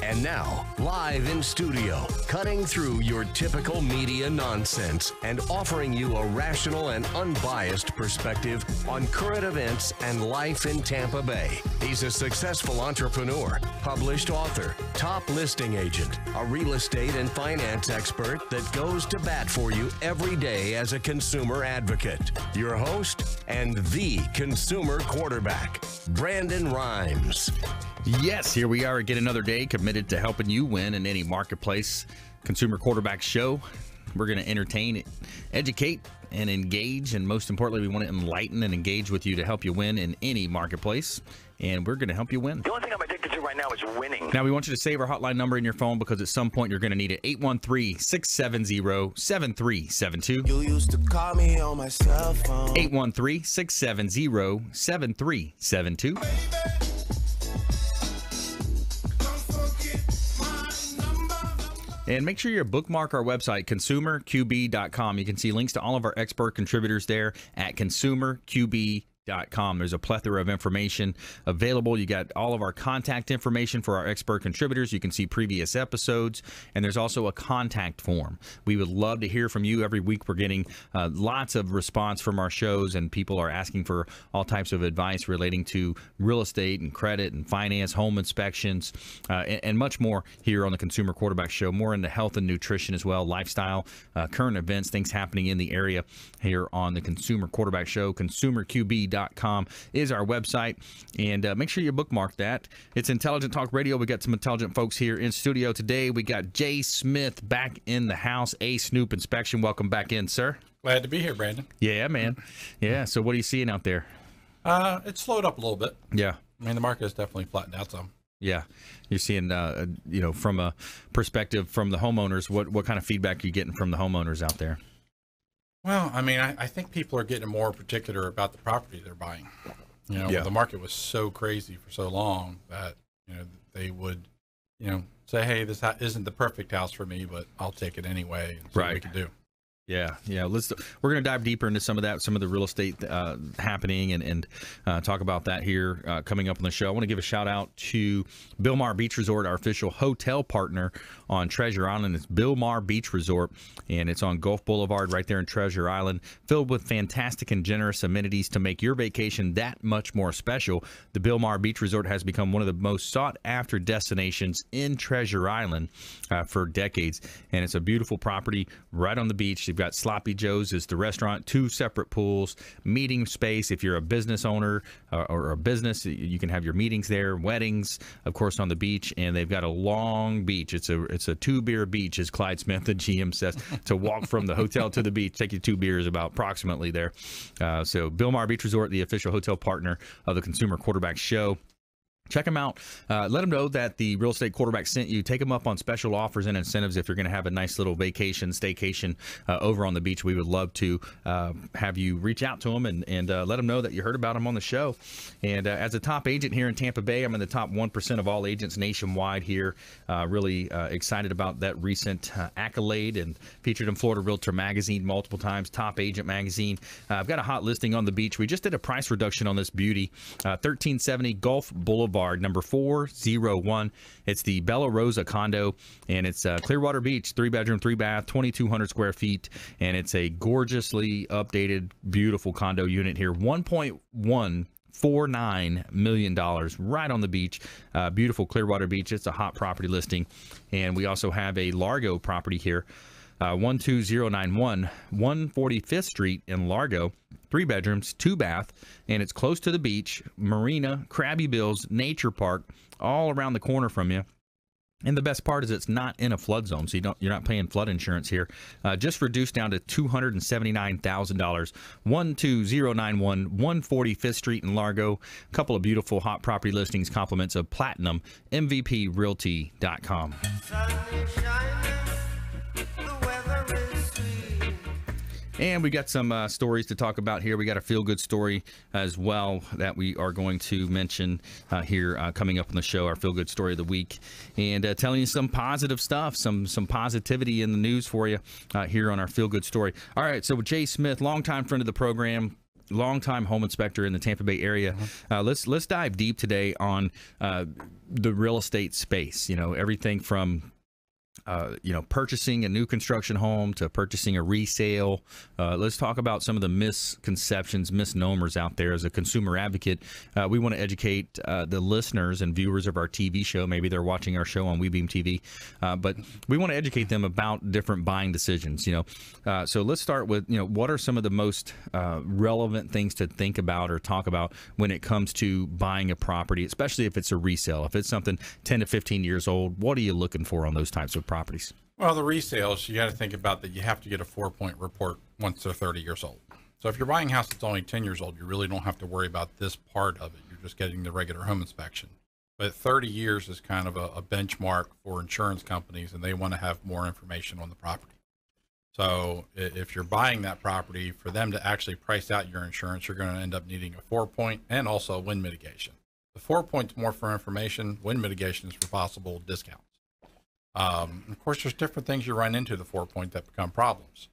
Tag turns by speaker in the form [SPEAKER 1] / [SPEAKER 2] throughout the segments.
[SPEAKER 1] And now, live in studio, cutting through your typical media nonsense and offering you a rational and unbiased perspective on current events and life in Tampa Bay. He's a successful entrepreneur, published author, top listing agent, a real estate and finance expert that goes to bat for you every day as a consumer advocate. Your host and the consumer quarterback, Brandon Rhymes.
[SPEAKER 2] Yes, here we are again another day committed to helping you win in any marketplace. Consumer Quarterback Show. We're going to entertain, educate, and engage. And most importantly, we want to enlighten and engage with you to help you win in any marketplace. And we're going to help you win.
[SPEAKER 3] The only thing I'm addicted to right now is winning.
[SPEAKER 2] Now, we want you to save our hotline number in your phone because at some point you're going to need it. 813-670-7372.
[SPEAKER 4] You used to call me on my cell phone.
[SPEAKER 2] 813-670-7372. And make sure you bookmark our website, consumerqb.com. You can see links to all of our expert contributors there at consumerqb.com. There's a plethora of information available. You got all of our contact information for our expert contributors. You can see previous episodes, and there's also a contact form. We would love to hear from you. Every week we're getting lots of response from our shows, and people are asking for all types of advice relating to real estate and credit and finance, home inspections, and much more here on the Consumer Quarterback Show. More into health and nutrition as well, lifestyle, current events, things happening in the area here on the Consumer Quarterback Show. ConsumerQB.com is our website, and make sure you bookmark that. It's Intelligent Talk Radio. We got some intelligent folks here in studio today. We got Jay Smith back in the house. Snoop Inspection. Welcome back in, sir.
[SPEAKER 5] Glad to be here, Brandon.
[SPEAKER 2] Yeah, man. Yeah. So what are you seeing out there?
[SPEAKER 5] It's slowed up a little bit.
[SPEAKER 2] Yeah.
[SPEAKER 5] I mean, the market has definitely flattened out some.
[SPEAKER 2] Yeah. You're seeing, from a perspective from the homeowners, what kind of feedback are you getting from the homeowners out there?
[SPEAKER 5] Well, I mean, I think people are getting more particular about the property they're buying. The market was so crazy for so long that, they would, say, hey, this isn't the perfect house for me, but I'll take it anyway and see what we can do.
[SPEAKER 2] Yeah. We're going to dive deeper into some of that, some of the real estate happening, and talk about that here coming up on the show. I want to give a shout out to Bilmar Beach Resort, our official hotel partner on Treasure Island. It's Bilmar Beach Resort, and it's on Gulf Boulevard right there in Treasure Island, filled with fantastic and generous amenities to make your vacation that much more special. The Bilmar Beach Resort has become one of the most sought-after destinations in Treasure Island for decades, and it's a beautiful property right on the beach. You've got Sloppy Joe's is the restaurant, 2 separate pools, meeting space. If you're a business owner or a business, you can have your meetings there, weddings, of course, on the beach. And they've got a long beach. It's a 2-beer beach, as Clyde Smith, the GM, says. To walk from the hotel to the beach, take you 2 beers about approximately there. So Bilmar Beach Resort, the official hotel partner of the Consumer Quarterback Show. Check them out. Let them know that the Real Estate Quarterback sent you. Take them up on special offers and incentives if you're going to have a nice little vacation, staycation over on the beach. We would love to have you reach out to them and let them know that you heard about them on the show. And as a top agent here in Tampa Bay, I'm in the top 1% of all agents nationwide here. Really excited about that recent accolade, and featured in Florida Realtor Magazine multiple times, Top Agent Magazine. I've got a hot listing on the beach. We just did a price reduction on this beauty, 1370 Gulf Boulevard, number 401. It's the Bella Rosa condo, and it's Clearwater Beach, 3-bedroom, 3-bath, 2,200 square feet, and it's a gorgeously updated, beautiful condo unit here. $1.149 million right on the beach. Beautiful Clearwater Beach. It's a hot property listing. And we also have a Largo property here, 12091 145th Street in Largo. 3 bedrooms, 2-bath, and it's close to the beach, marina, Krabby Bills, nature park, all around the corner from you. And the best part is it's not in a flood zone, so you're not paying flood insurance here. Just reduced down to $279,000. 12091 145th Street in Largo. A couple of beautiful hot property listings, compliments of Platinum, MVPRealty.com. And we got some stories to talk about here. We got a feel-good story as well that we are going to mention here coming up on the show, our feel-good story of the week, and telling you some positive stuff, some positivity in the news for you here on our feel-good story. All right, so Jay Smith, longtime friend of the program, longtime home inspector in the Tampa Bay area. Let's dive deep today on the real estate space. Everything from purchasing a new construction home to purchasing a resale. Let's talk about some of the misconceptions, misnomers out there. As a consumer advocate, we want to educate the listeners and viewers of our TV show. Maybe they're watching our show on WeBeam TV, but we want to educate them about different buying decisions. So let's start with, what are some of the most relevant things to think about or talk about when it comes to buying a property, especially if it's a resale. If it's something 10 to 15 years old, what are you looking for on those types of properties?
[SPEAKER 5] Well, the resales, you got to think about that you have to get a 4-point report once they're 30 years old. So if you're buying a house that's only 10 years old, you really don't have to worry about this part of it. You're just getting the regular home inspection. But 30 years is kind of a benchmark for insurance companies, and they want to have more information on the property. So if you're buying that property, for them to actually price out your insurance, you're going to end up needing a 4-point and also wind mitigation. The 4-point's more for information. Wind mitigation is for possible discounts. Of course, there's different things you run into the 4-point that become problems.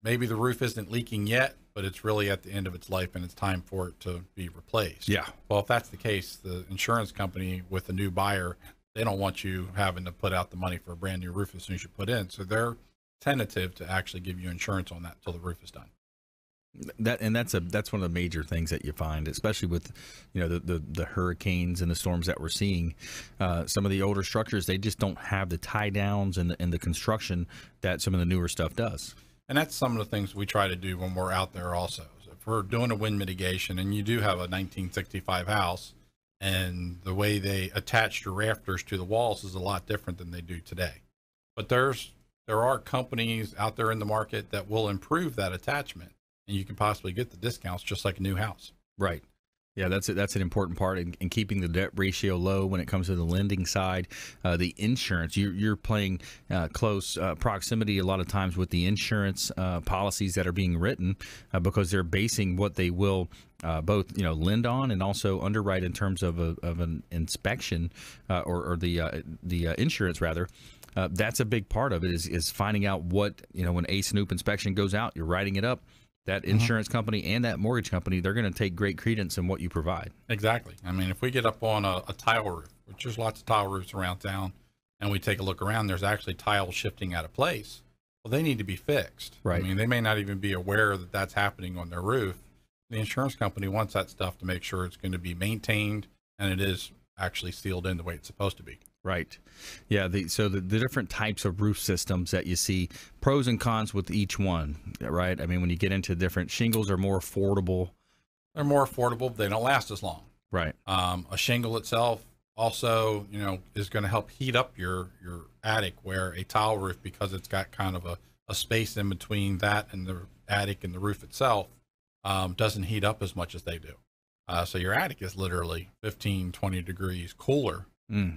[SPEAKER 5] Maybe the roof isn't leaking yet, but it's really at the end of its life and it's time for it to be replaced.
[SPEAKER 2] Yeah.
[SPEAKER 5] Well, if that's the case, the insurance company with a new buyer, they don't want you having to put out the money for a brand new roof as soon as you put in. So they're tentative to actually give you insurance on that until the roof is done.
[SPEAKER 2] That's one of the major things that you find, especially with the hurricanes and the storms that we're seeing. Some of the older structures, they just don't have the tie downs and the construction that some of the newer stuff does.
[SPEAKER 5] And that's some of the things we try to do when we're out there also. So if we're doing a wind mitigation and you do have a 1965 house, and the way they attached your rafters to the walls is a lot different than they do today. But there are companies out there in the market that will improve that attachment, and you can possibly get the discounts just like a new house.
[SPEAKER 2] Right. Yeah, that's an important part in keeping the debt ratio low when it comes to the lending side. The insurance, you're playing close proximity a lot of times with the insurance policies that are being written because they're basing what they will both lend on and also underwrite in terms of an inspection or the insurance rather. That's a big part of it is finding out what when a Snoop inspection goes out, you're writing it up. That insurance company and that mortgage company, they're going to take great credence in what you provide.
[SPEAKER 5] Exactly. I mean, if we get up on a tile roof, which there's lots of tile roofs around town, and we take a look around, there's actually tiles shifting out of place. Well, they need to be fixed.
[SPEAKER 2] Right.
[SPEAKER 5] I mean, they may not even be aware that that's happening on their roof. The insurance company wants that stuff to make sure it's going to be maintained and it is actually sealed in the way it's supposed to be.
[SPEAKER 2] Right. Yeah. So the different types of roof systems that you see, pros and cons with each one, right? I mean, when you get into different, shingles are more affordable.
[SPEAKER 5] They're more affordable. They don't last as long.
[SPEAKER 2] Right.
[SPEAKER 5] A shingle itself also, is going to help heat up your attic, where a tile roof, because it's got kind of a space in between that and the attic and the roof itself, doesn't heat up as much as they do. So your attic is literally 15, 20 degrees cooler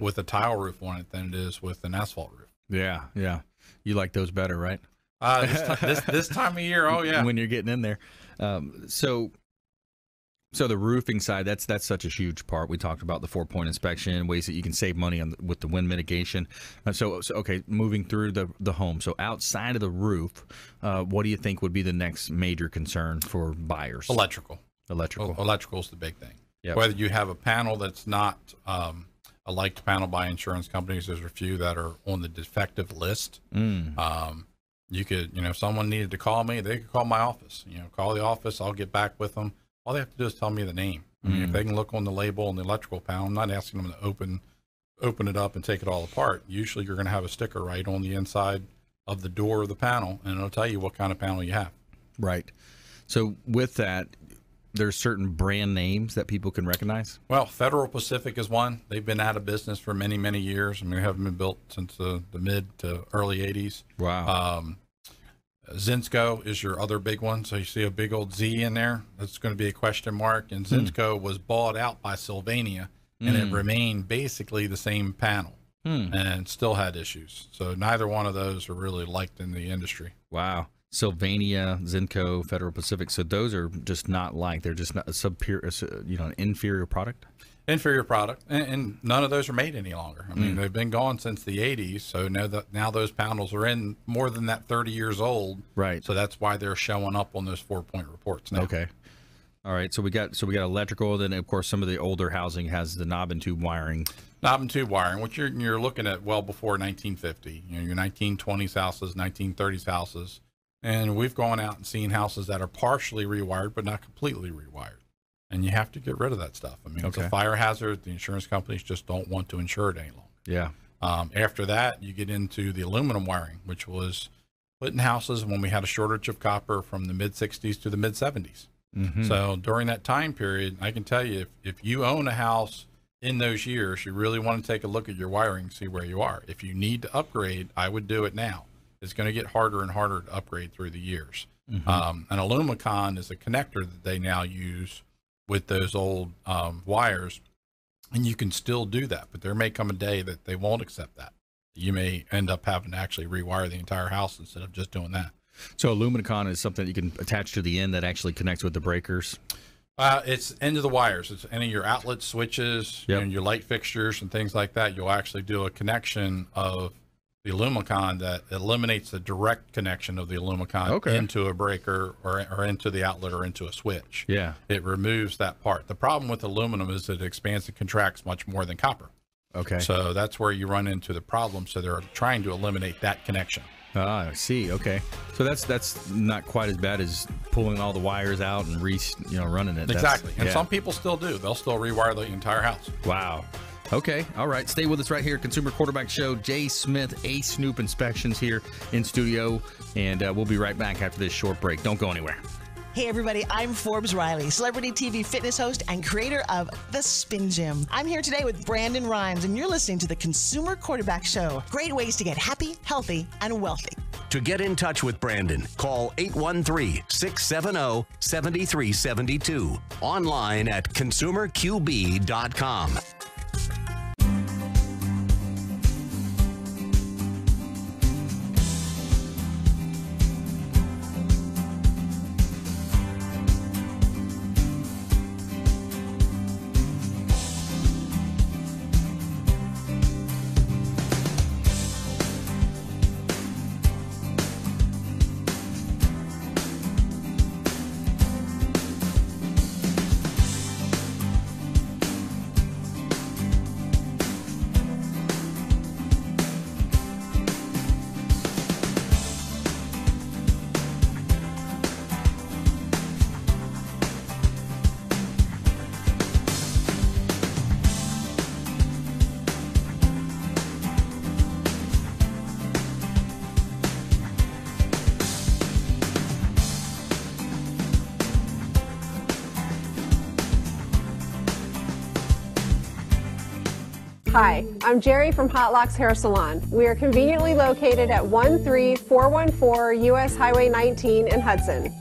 [SPEAKER 5] with a tile roof on it than it is with an asphalt roof.
[SPEAKER 2] Yeah, yeah. You like those better, right?
[SPEAKER 5] This time of year, oh yeah.
[SPEAKER 2] When you're getting in there. So the roofing side, that's such a huge part. We talked about the 4-point inspection, ways that you can save money with the wind mitigation. So okay, moving through the home. So outside of the roof, what do you think would be the next major concern for buyers?
[SPEAKER 5] Electrical is the big thing. Yep. Whether you have a panel that's not a liked panel by insurance companies, there's a few that are on the defective list. You could, if someone needed to call me, they could call my office. Call the office. I'll get back with them. All they have to do is tell me the name. I mean, if they can look on the label on the electrical panel, I'm not asking them to open it up and take it all apart. Usually, you're going to have a sticker right on the inside of the door of the panel, and it'll tell you what kind of panel you have.
[SPEAKER 2] Right. So with that, there's certain brand names that people can recognize?
[SPEAKER 5] Well, Federal Pacific is one. They've been out of business for many, many years. I mean, they haven't been built since the mid to early 80s.
[SPEAKER 2] Wow.
[SPEAKER 5] Zinsco is your other big one. So you see a big old Z in there. That's going to be a question mark. And Zinsco was bought out by Sylvania, and it remained basically the same panel and still had issues. So neither one of those are really liked in the industry.
[SPEAKER 2] Wow. Sylvania, Zinsco, Federal Pacific. So those are just not liked. They're just not an inferior product.
[SPEAKER 5] Inferior product, and none of those are made any longer. I mean, they've been gone since the 80s. So now those panels are in more than that 30 years old.
[SPEAKER 2] Right.
[SPEAKER 5] So that's why they're showing up on those 4-point reports now.
[SPEAKER 2] Okay. All right, so we got electrical. Then of course some of the older housing has the knob and tube wiring.
[SPEAKER 5] Knob and tube wiring, which you're looking at well before 1950. You know, your 1920s houses, 1930s houses, and we've gone out and seen houses that are partially rewired but not completely rewired. And you have to get rid of that stuff. I mean, it's a fire hazard. The insurance companies just don't want to insure it any longer.
[SPEAKER 2] Yeah.
[SPEAKER 5] After that, you get into the aluminum wiring, which was put in houses when we had a shortage of copper from the mid 60s to the mid 70s. Mm-hmm. So during that time period, I can tell you, if you own a house in those years, you really want to take a look at your wiring, see where you are. If you need to upgrade, I would do it now. It's going to get harder and harder to upgrade through the years. Mm-hmm. An Alumicon is a connector that they now use with those old wires, and you can still do that, but there may come a day that they won't accept that. You may end up having to actually rewire the entire house instead of just doing that.
[SPEAKER 2] So Alumicon is something that you can attach to the end that actually connects with the breakers?
[SPEAKER 5] It's into the wires. It's any of your outlet switches, and your light fixtures and things like that. You'll actually do a connection of the Alumicon that eliminates the direct connection of the Alumicon into a breaker or into the outlet or into a switch. Yeah. It removes that part. The problem with aluminum is that it expands and contracts much more than copper. Okay. So that's where you run into the problem. So they're trying to eliminate that connection.
[SPEAKER 2] Ah, I see. Okay, so that's not quite as bad as pulling all the wires out and running it.
[SPEAKER 5] Exactly, and some people still do. They'll still rewire the entire house.
[SPEAKER 2] Wow. Okay, all right. Stay with us right here, Consumer Quarterback Show. Jay Smith, A Snoop Inspections here in studio, and we'll be right back after this short break. Don't go anywhere.
[SPEAKER 6] Hey everybody, I'm Forbes Riley, celebrity TV fitness host and creator of The Spin Gym. I'm here today with Brandon Rhymes, and you're listening to the Consumer Quarterback Show. Great ways to get happy, healthy, and wealthy.
[SPEAKER 1] To get in touch with Brandon, call 813-670-7372. Online at consumerqb.com.
[SPEAKER 7] Hi, I'm Jerry from Hot Locks Hair Salon. We are conveniently located at 13414 US Highway 19 in Hudson.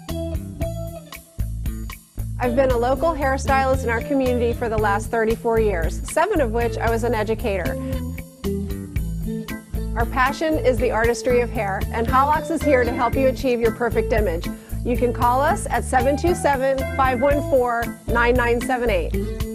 [SPEAKER 7] I've been a local hairstylist in our community for the last 34 years, 7 of which I was an educator. Our passion is the artistry of hair, and Hot Locks is here to help you achieve your perfect image. You can call us at 727-514-9978.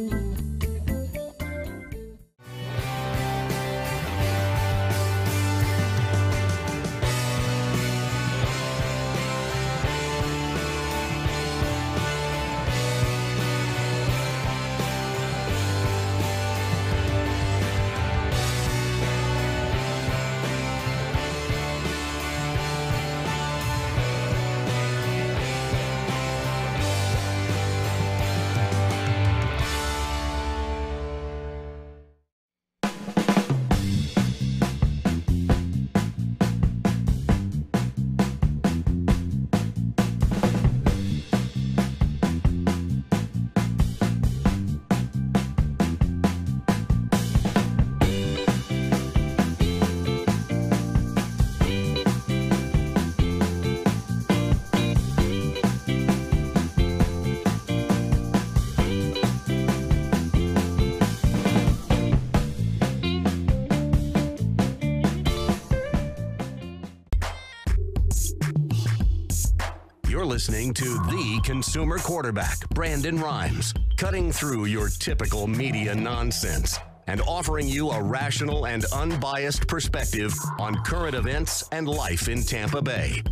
[SPEAKER 1] You're listening to the Consumer Quarterback, Brandon Rhymes, cutting through your typical media nonsense and offering you a rational and unbiased perspective on current events and life in Tampa Bay.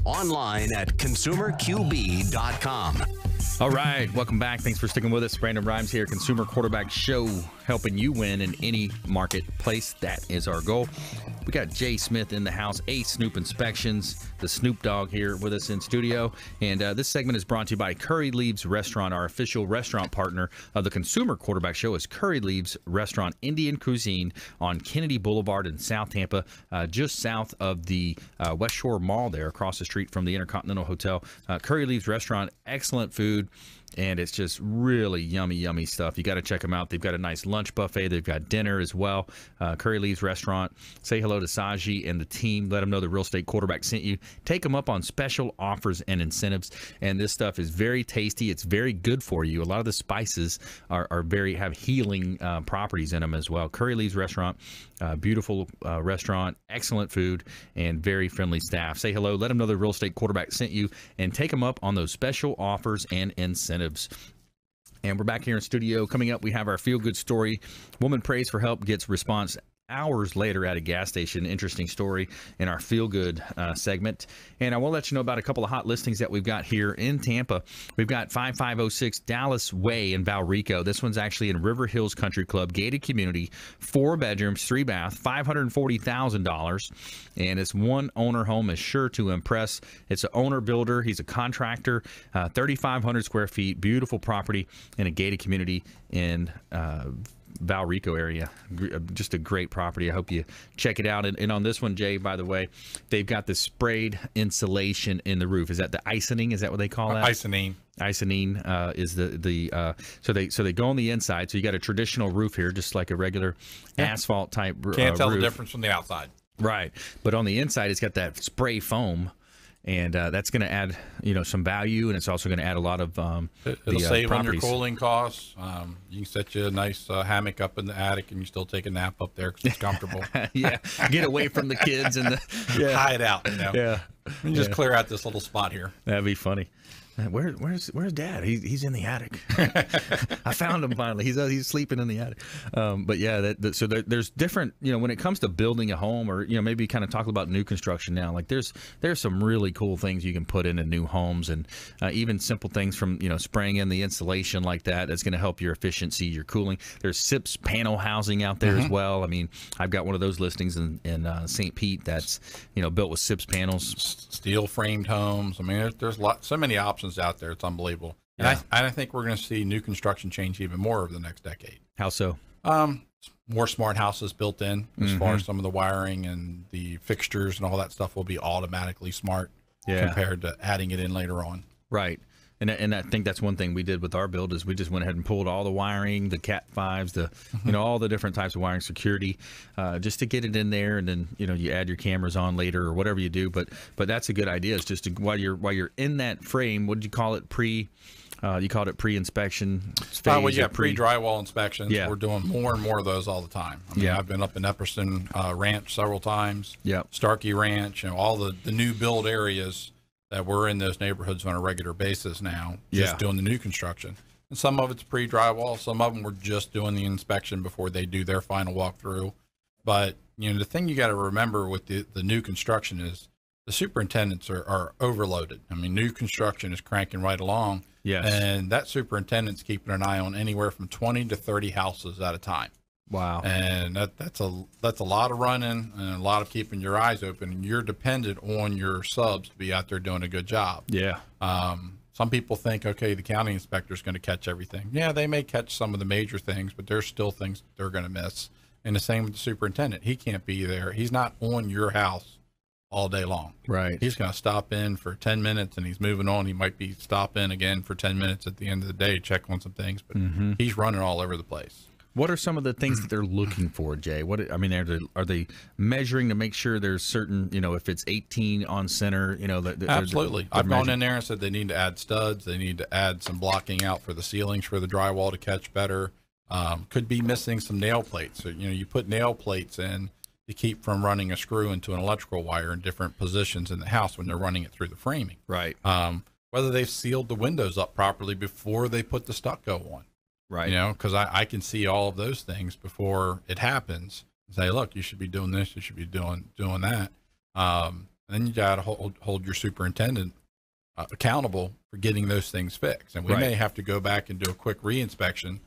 [SPEAKER 1] Online at consumerqb.com.
[SPEAKER 2] All right, welcome back. Thanks for sticking with us. Brandon Rhymes here, Consumer Quarterback Show, helping you win in any marketplace. That is our goal. We got Jay Smith in the house, Snoop Inspections, the Snoop Dogg here with us in studio. And this segment is brought to you by Curry Leaves Restaurant. Our official restaurant partner of the Consumer Quarterback Show is Curry Leaves Restaurant, Indian Cuisine on Kennedy Boulevard in South Tampa, just south of the West Shore Mall there, across the street from the Intercontinental Hotel. Curry Leaves Restaurant, excellent food. And it's just really yummy stuff. You got to check them out. They've got a nice lunch buffet. They've got dinner as well. Curry Leaves Restaurant. Say hello to Saji and the team. Let them know the Real Estate Quarterback sent you. Take them up on special offers and incentives. And this stuff is very tasty. It's very good for you. A lot of the spices are have healing properties in them as well. Curry Leaves Restaurant, beautiful restaurant, excellent food, and very friendly staff. Say hello. Let them know the Real Estate Quarterback sent you, and take them up on those special offers and incentives. And we're back here in studio. Coming up, we have our feel-good story. Woman prays for help, gets response hours later at a gas station. Interesting story in our feel-good segment. And I want to let you know about a couple of hot listings that we've got here in Tampa. We've got 5506 Dallas Way in Valrico. This one's actually in River Hills Country Club, gated community, 4 bedrooms, 3 bath, $540,000. And it's one owner home, is sure to impress. It's an owner builder. He's a contractor, 3,500 square feet, beautiful property in a gated community in Valrico area. Just a great property. I hope you check it out. And on this one, Jay, by the way, they've got the sprayed insulation in the roof. Is that the isoning? Is that what they call that?
[SPEAKER 5] Isoning.
[SPEAKER 2] Isoning is so they go on the inside. So you got a traditional roof here, just like a regular asphalt type
[SPEAKER 5] Can't tell
[SPEAKER 2] roof.
[SPEAKER 5] the difference from the outside.
[SPEAKER 2] Right. But on the inside, it's got that spray foam. And that's going to add, some value, and it's also going to add a lot of
[SPEAKER 5] It'll save on your
[SPEAKER 2] properties.
[SPEAKER 5] cooling costs. You can set you a nice hammock up in the attic, and you still take a nap up there because it's comfortable.
[SPEAKER 2] Yeah, get away from the kids and
[SPEAKER 5] Hide out.
[SPEAKER 2] Yeah,
[SPEAKER 5] You just clear out this little spot here.
[SPEAKER 2] that'd be funny. Where's Dad? He's in the attic. I found him finally. He's sleeping in the attic. But yeah, so there's different. When it comes to building a home, or maybe kind of talk about new construction now. Like there's some really cool things you can put into new homes, and even simple things from spraying in the insulation like that. That's going to help your efficiency, your cooling. There's SIPS panel housing out there as well. I mean, I've got one of those listings in St. Pete that's built with SIPS panels,
[SPEAKER 5] Steel framed homes. I mean, there's so many options out there. It's unbelievable. And
[SPEAKER 2] Yeah.
[SPEAKER 5] I think we're going to see new construction change even more over the next decade.
[SPEAKER 2] How so?
[SPEAKER 5] More smart houses built in as far as some of the wiring and the fixtures and all that stuff will be automatically smart compared to adding it in later on.
[SPEAKER 2] Right. And I think that's one thing we did with our build is we just went ahead and pulled all the wiring, the Cat 5s, the all the different types of wiring, security, just to get it in there, and then you add your cameras on later or whatever you do. But that's a good idea. It's just while you're in that frame. What did you call it? You called it pre-inspection phase.
[SPEAKER 5] Well, yeah, pre-drywall inspections.
[SPEAKER 2] Yeah.
[SPEAKER 5] We're doing more and more of those all the time. I mean,
[SPEAKER 2] Yeah.
[SPEAKER 5] I've been up in Epperson Ranch several times.
[SPEAKER 2] Yeah.
[SPEAKER 5] Starkey Ranch, all the new build areas that we're in those neighborhoods on a regular basis now, just doing the new construction. And some of it's pre-drywall. Some of them we're just doing the inspection before they do their final walkthrough. But, the thing you got to remember with the new construction is the superintendents are overloaded. I mean, new construction is cranking right along.
[SPEAKER 2] Yes.
[SPEAKER 5] And that superintendent's keeping an eye on anywhere from 20 to 30 houses at a time.
[SPEAKER 2] Wow.
[SPEAKER 5] And that's a lot of running and a lot of keeping your eyes open. And you're dependent on your subs to be out there doing a good job.
[SPEAKER 2] Yeah.
[SPEAKER 5] Some people think, okay, the county inspector is going to catch everything. Yeah, they may catch some of the major things, but there's still things they're going to miss. And the same with the superintendent. He can't be there. He's not on your house all day long.
[SPEAKER 2] Right.
[SPEAKER 5] He's going to stop in for 10 minutes and he's moving on. He might be stop in again for 10 minutes at the end of the day, check on some things, but he's running all over the place.
[SPEAKER 2] What are some of the things that they're looking for, Jay? Are they measuring to make sure there's certain, if it's 18 on center,
[SPEAKER 5] Absolutely.
[SPEAKER 2] they're
[SPEAKER 5] I've gone
[SPEAKER 2] measuring.
[SPEAKER 5] in there and said they need to add studs. They need to add some blocking out for the ceilings for the drywall to catch better. Could be missing some nail plates. So, you put nail plates in to keep from running a screw into an electrical wire in different positions in the house when they're running it through the framing.
[SPEAKER 2] Right.
[SPEAKER 5] Whether they've sealed the windows up properly before they put the stucco on.
[SPEAKER 2] Right.
[SPEAKER 5] Because I can see all of those things before it happens. Say, look, you should be doing this. You should be doing that. And then you got to hold your superintendent accountable for getting those things fixed, and we may have to go back and do a quick reinspection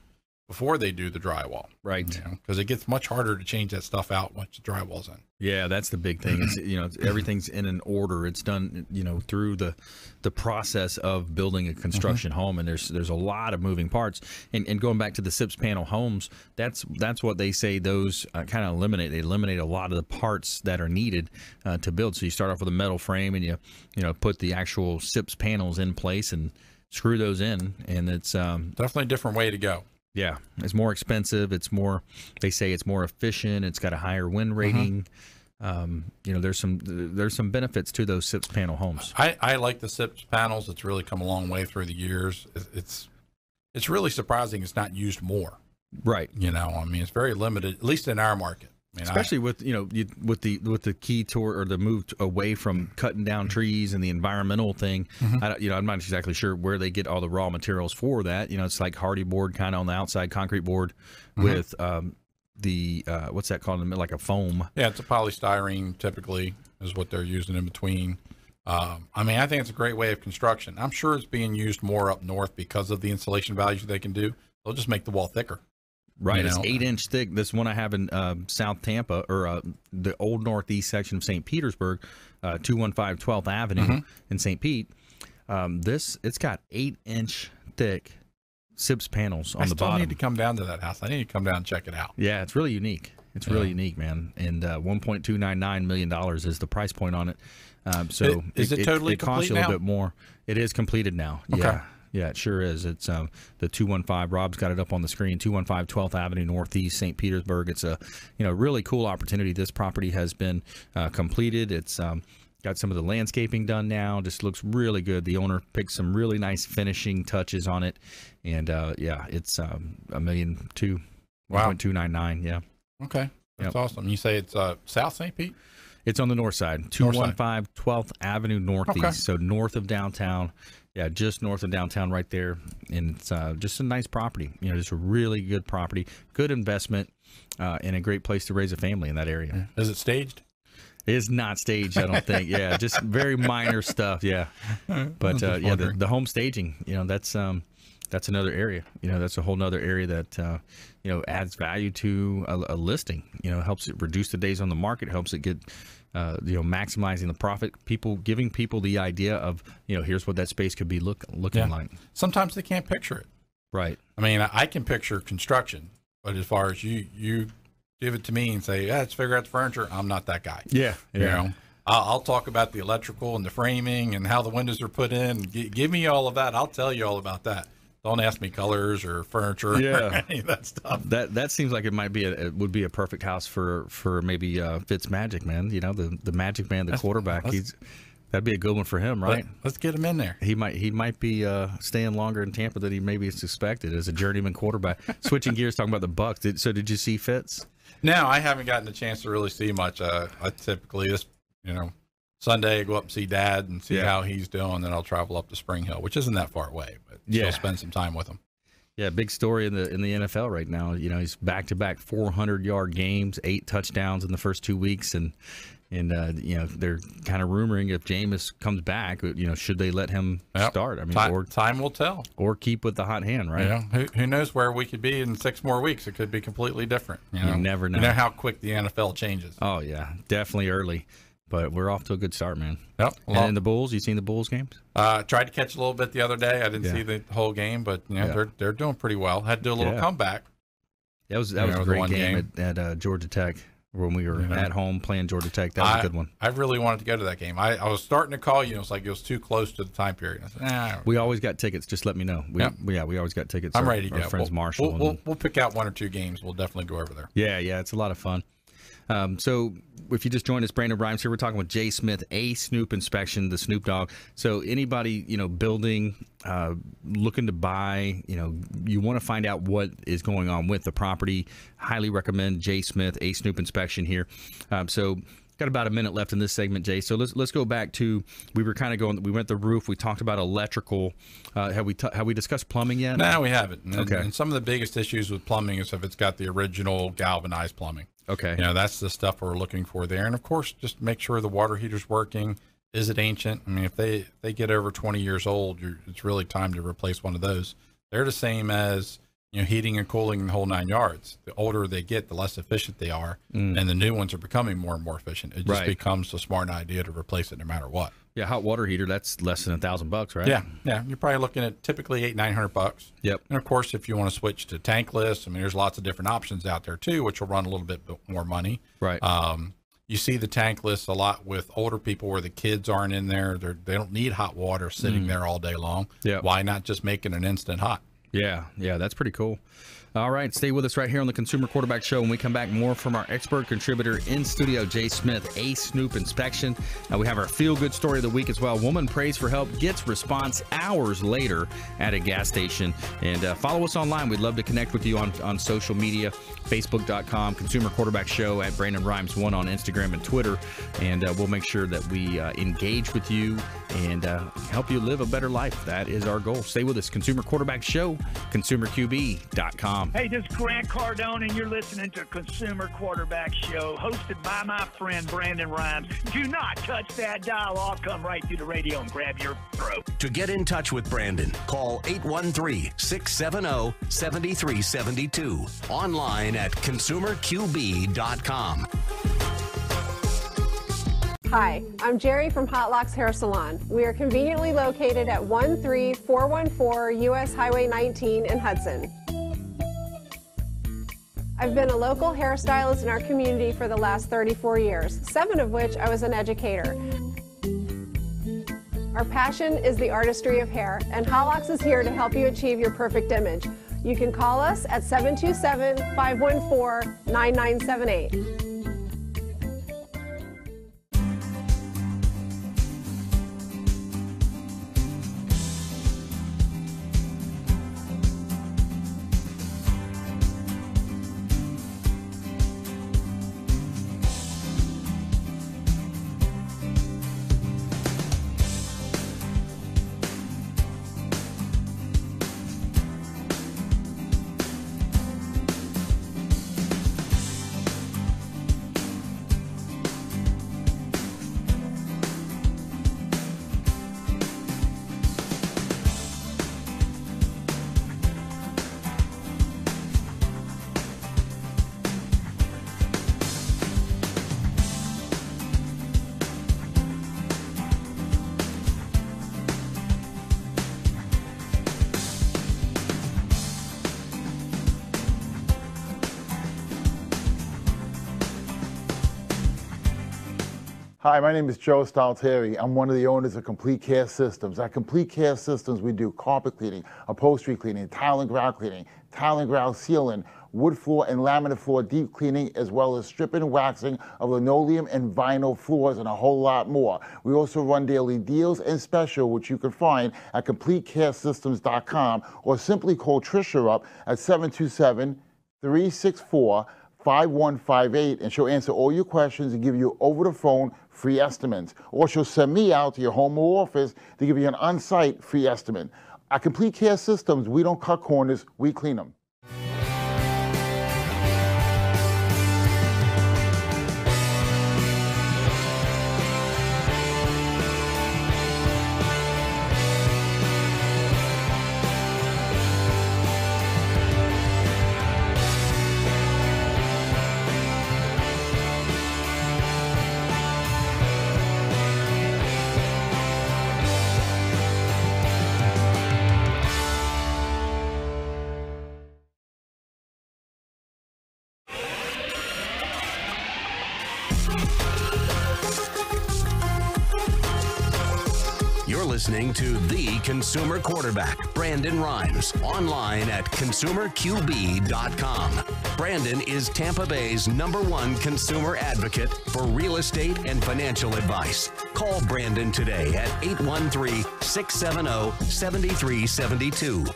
[SPEAKER 5] before they do the drywall,
[SPEAKER 2] right?
[SPEAKER 5] Because it gets much harder to change that stuff out once the drywall's in.
[SPEAKER 2] Yeah, that's the big thing. Is everything's in an order. It's done through the process of building a construction home, and there's a lot of moving parts. And going back to the SIPS panel homes, that's what they say. Those kind of eliminate. They eliminate a lot of the parts that are needed to build. So you start off with a metal frame, and you put the actual SIPS panels in place and screw those in, and it's
[SPEAKER 5] definitely a different way to go.
[SPEAKER 2] Yeah, it's more expensive. It's more, they say it's more efficient. It's got a higher wind rating. There's some benefits to those SIPS panel homes.
[SPEAKER 5] I like the SIPS panels. It's really come a long way through the years. It's really surprising it's not used more.
[SPEAKER 2] Right.
[SPEAKER 5] It's very limited, at least in our market.
[SPEAKER 2] Especially with the key toward or the move away from cutting down trees and the environmental thing. I'm not exactly sure where they get all the raw materials for that. It's like hardy board kind of on the outside, concrete board with the what's that called? Like a foam.
[SPEAKER 5] Yeah, it's a polystyrene typically is what they're using in between. I think it's a great way of construction. I'm sure it's being used more up north because of the insulation values they can do. They'll just make the wall thicker.
[SPEAKER 2] Right, it's 8-inch thick. This one I have in South Tampa, or the old northeast section of St. Petersburg, 215 12th Avenue in St. Pete. It's got 8-inch thick SIPS panels on the bottom.
[SPEAKER 5] I still need to come down to that house. I need to come down and check it out.
[SPEAKER 2] Yeah, it's really unique. It's really unique, man. And $1.299 million is the price point on it. So
[SPEAKER 5] is it totally
[SPEAKER 2] it costs you a
[SPEAKER 5] now?
[SPEAKER 2] little bit more. It is completed now.
[SPEAKER 5] Okay.
[SPEAKER 2] Yeah, it sure is. It's the 215. Rob's got it up on the screen. 215 12th Avenue Northeast, St. Petersburg. It's a really cool opportunity. This property has been completed. It's got some of the landscaping done now. Just looks really good. The owner picked some really nice finishing touches on it, and it's $1.2 million.
[SPEAKER 5] Wow.
[SPEAKER 2] 1.299. Yeah.
[SPEAKER 5] Okay, that's awesome. You say it's South St. Pete?
[SPEAKER 2] It's on the north side. 215 12th Avenue Northeast.
[SPEAKER 5] Okay.
[SPEAKER 2] So north of downtown. Yeah, just north of downtown right there. And it's just a nice property. Just a really good property, good investment, and a great place to raise a family in that area.
[SPEAKER 5] Is it staged?
[SPEAKER 2] It is not staged, I don't think. Yeah, just very minor stuff, yeah. But, the home staging, that's another area. That's a whole other area that, adds value to a listing. Helps it reduce the days on the market, helps it get... maximizing the profit, giving people the idea of, here's what that space could be looking like.
[SPEAKER 5] Sometimes they can't picture it.
[SPEAKER 2] Right.
[SPEAKER 5] I can picture construction, but as far as you give it to me and say, let's figure out the furniture, I'm not that guy.
[SPEAKER 2] Yeah.
[SPEAKER 5] I'll talk about the electrical and the framing and how the windows are put in. Give me all of that. I'll tell you all about that. Don't ask me colors or furniture or any of that stuff.
[SPEAKER 2] That seems like it would be a perfect house for maybe Fitz Magic, man. The Magic Man, the quarterback. That'd be a good one for him, right?
[SPEAKER 5] Let's get him in there.
[SPEAKER 2] He might be staying longer in Tampa than he maybe suspected as a journeyman quarterback. Switching gears, talking about the Bucs. Did you see Fitz?
[SPEAKER 5] No, I haven't gotten a chance to really see much. I typically Sunday I go up and see Dad and see how he's doing, then I'll travel up to Spring Hill, which isn't that far away, but still spend some time with him.
[SPEAKER 2] Yeah, big story in the NFL right now. He's back-to-back 400-yard games, 8 touchdowns in the first 2 weeks, and they're kind of rumoring if Jameis comes back, should they let him start?
[SPEAKER 5] Time will tell,
[SPEAKER 2] or keep with the hot hand, right?
[SPEAKER 5] Who knows where we could be in 6 more weeks? It could be completely different.
[SPEAKER 2] You never know.
[SPEAKER 5] You know how quick the NFL changes.
[SPEAKER 2] Oh yeah, definitely early. But we're off to a good start, man.
[SPEAKER 5] Yep.
[SPEAKER 2] And the Bulls, you seen the Bulls games?
[SPEAKER 5] Tried to catch a little bit the other day. I didn't see the whole game, but they're doing pretty well. Had to do a little comeback.
[SPEAKER 2] That was a great game at Georgia Tech when we were at home playing Georgia Tech. That was a good one.
[SPEAKER 5] I really wanted to go to that game. I was starting to call you. It's like it was too close to the time period. I said,
[SPEAKER 2] we always got tickets. Just let me know. We always got tickets.
[SPEAKER 5] I'm ready to go.
[SPEAKER 2] Friends Marshall.
[SPEAKER 5] We'll pick out 1 or 2 games. We'll definitely go over there.
[SPEAKER 2] Yeah, it's a lot of fun. So if you just joined us, Brandon Rhymes here. We're talking with Jay Smith, a Snoop inspection, the Snoop Dogg. So anybody, building, looking to buy, you want to find out what is going on with the property. Highly recommend Jay Smith, a Snoop inspection here. So got about a minute left in this segment, Jay. So let's go back to, we were kind of going, we went the roof. We talked about electrical. Have we discussed plumbing yet?
[SPEAKER 5] No, we haven't.
[SPEAKER 2] Okay.
[SPEAKER 5] And some of the biggest issues with plumbing is if it's got the original galvanized plumbing.
[SPEAKER 2] Okay.
[SPEAKER 5] That's the stuff we're looking for there. And of course, just make sure the water heater's working. Is it ancient? I mean, if they get over 20 years old, it's really time to replace one of those. They're the same as, heating and cooling and the whole 9 yards. The older they get, the less efficient they are, and the new ones are becoming more and more efficient. It just becomes a smart idea to replace it no matter what.
[SPEAKER 2] Yeah, hot water heater, that's less than $1,000, right?
[SPEAKER 5] Yeah. You're probably looking at typically $800-900.
[SPEAKER 2] Yep.
[SPEAKER 5] And of course, if you want to switch to tankless, I mean, there's lots of different options out there too, which will run a little bit more money.
[SPEAKER 2] Right.
[SPEAKER 5] You see the tankless a lot with older people where the kids aren't in there. They don't need hot water sitting there all day long.
[SPEAKER 2] Yeah.
[SPEAKER 5] Why not just make it an instant hot?
[SPEAKER 2] Yeah, that's pretty cool. All right, stay with us right here on the Consumer Quarterback Show. When we come back, more from our expert contributor in studio, Jay Smith, a Snoop inspection. We have our feel-good story of the week as well. Woman prays for help, gets response hours later at a gas station. And follow us online. We'd love to connect with you on social media, facebook.com, Consumer Quarterback Show, at Brandon Rhymes 1 on Instagram and Twitter. And we'll make sure that we engage with you and help you live a better life. That is our goal. Stay with us. Consumer Quarterback Show, consumerqb.com.
[SPEAKER 8] Hey, this is Grant Cardone, and you're listening to Consumer Quarterback Show, hosted by my friend Brandon Rhymes. Do not touch that dial. I'll come right through the radio and grab your throat.
[SPEAKER 1] To get in touch with Brandon, call 813-670-7372. Online at consumerqb.com.
[SPEAKER 7] Hi, I'm Jerry from Hot Locks Hair Salon. We are conveniently located at 13414 US Highway 19 in Hudson. I've been a local hairstylist in our community for the last 34 years, 7 of which I was an educator. Our passion is the artistry of hair, and Hot Locks is here to help you achieve your perfect image. You can call us at 727-514-9978.
[SPEAKER 9] Hi, my name is Joe Stalteri. I'm one of the owners of Complete Care Systems. At Complete Care Systems, we do carpet cleaning, upholstery cleaning, tile and grout cleaning, tile and grout sealing, wood floor and laminate floor deep cleaning, as well as stripping and waxing of linoleum and vinyl floors, and a whole lot more. We also run daily deals and special, which you can find at CompleteCareSystems.com, or simply call Tricia up at 727-364-5158, and she'll answer all your questions and give you over the phone free estimates. Or she'll send me out to your home or office to give you an on-site free estimate. At Complete Care Systems, we don't cut corners, we clean them.
[SPEAKER 1] Listening to the Consumer Quarterback, Brandon Rhymes, online at consumerqb.com. Brandon is Tampa Bay's #1 consumer advocate for real estate and financial advice. Call Brandon today at 813-670-7372.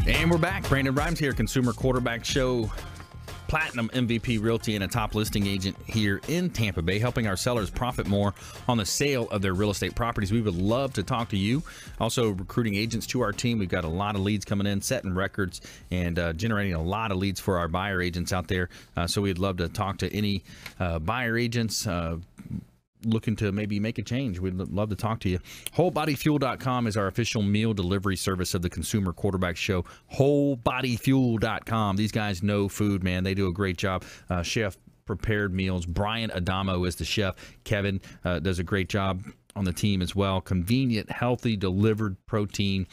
[SPEAKER 2] And we're back. Brandon Rhymes here, Consumer Quarterback Show. Platinum MVP Realty and a top listing agent here in Tampa Bay, helping our sellers profit more on the sale of their real estate properties. We would love to talk to you. Also recruiting agents to our team. We've got a lot of leads coming in, setting records, and generating a lot of leads for our buyer agents out there. So we'd love to talk to any buyer agents, looking to maybe make a change, we'd love to talk to you. WholeBodyFuel.com is our official meal delivery service of the Consumer Quarterback Show. WholeBodyFuel.com. These guys know food, man. They do a great job. Chef prepared meals. Brian Adamo is the chef. Kevin does a great job on the team as well. Convenient, healthy, delivered protein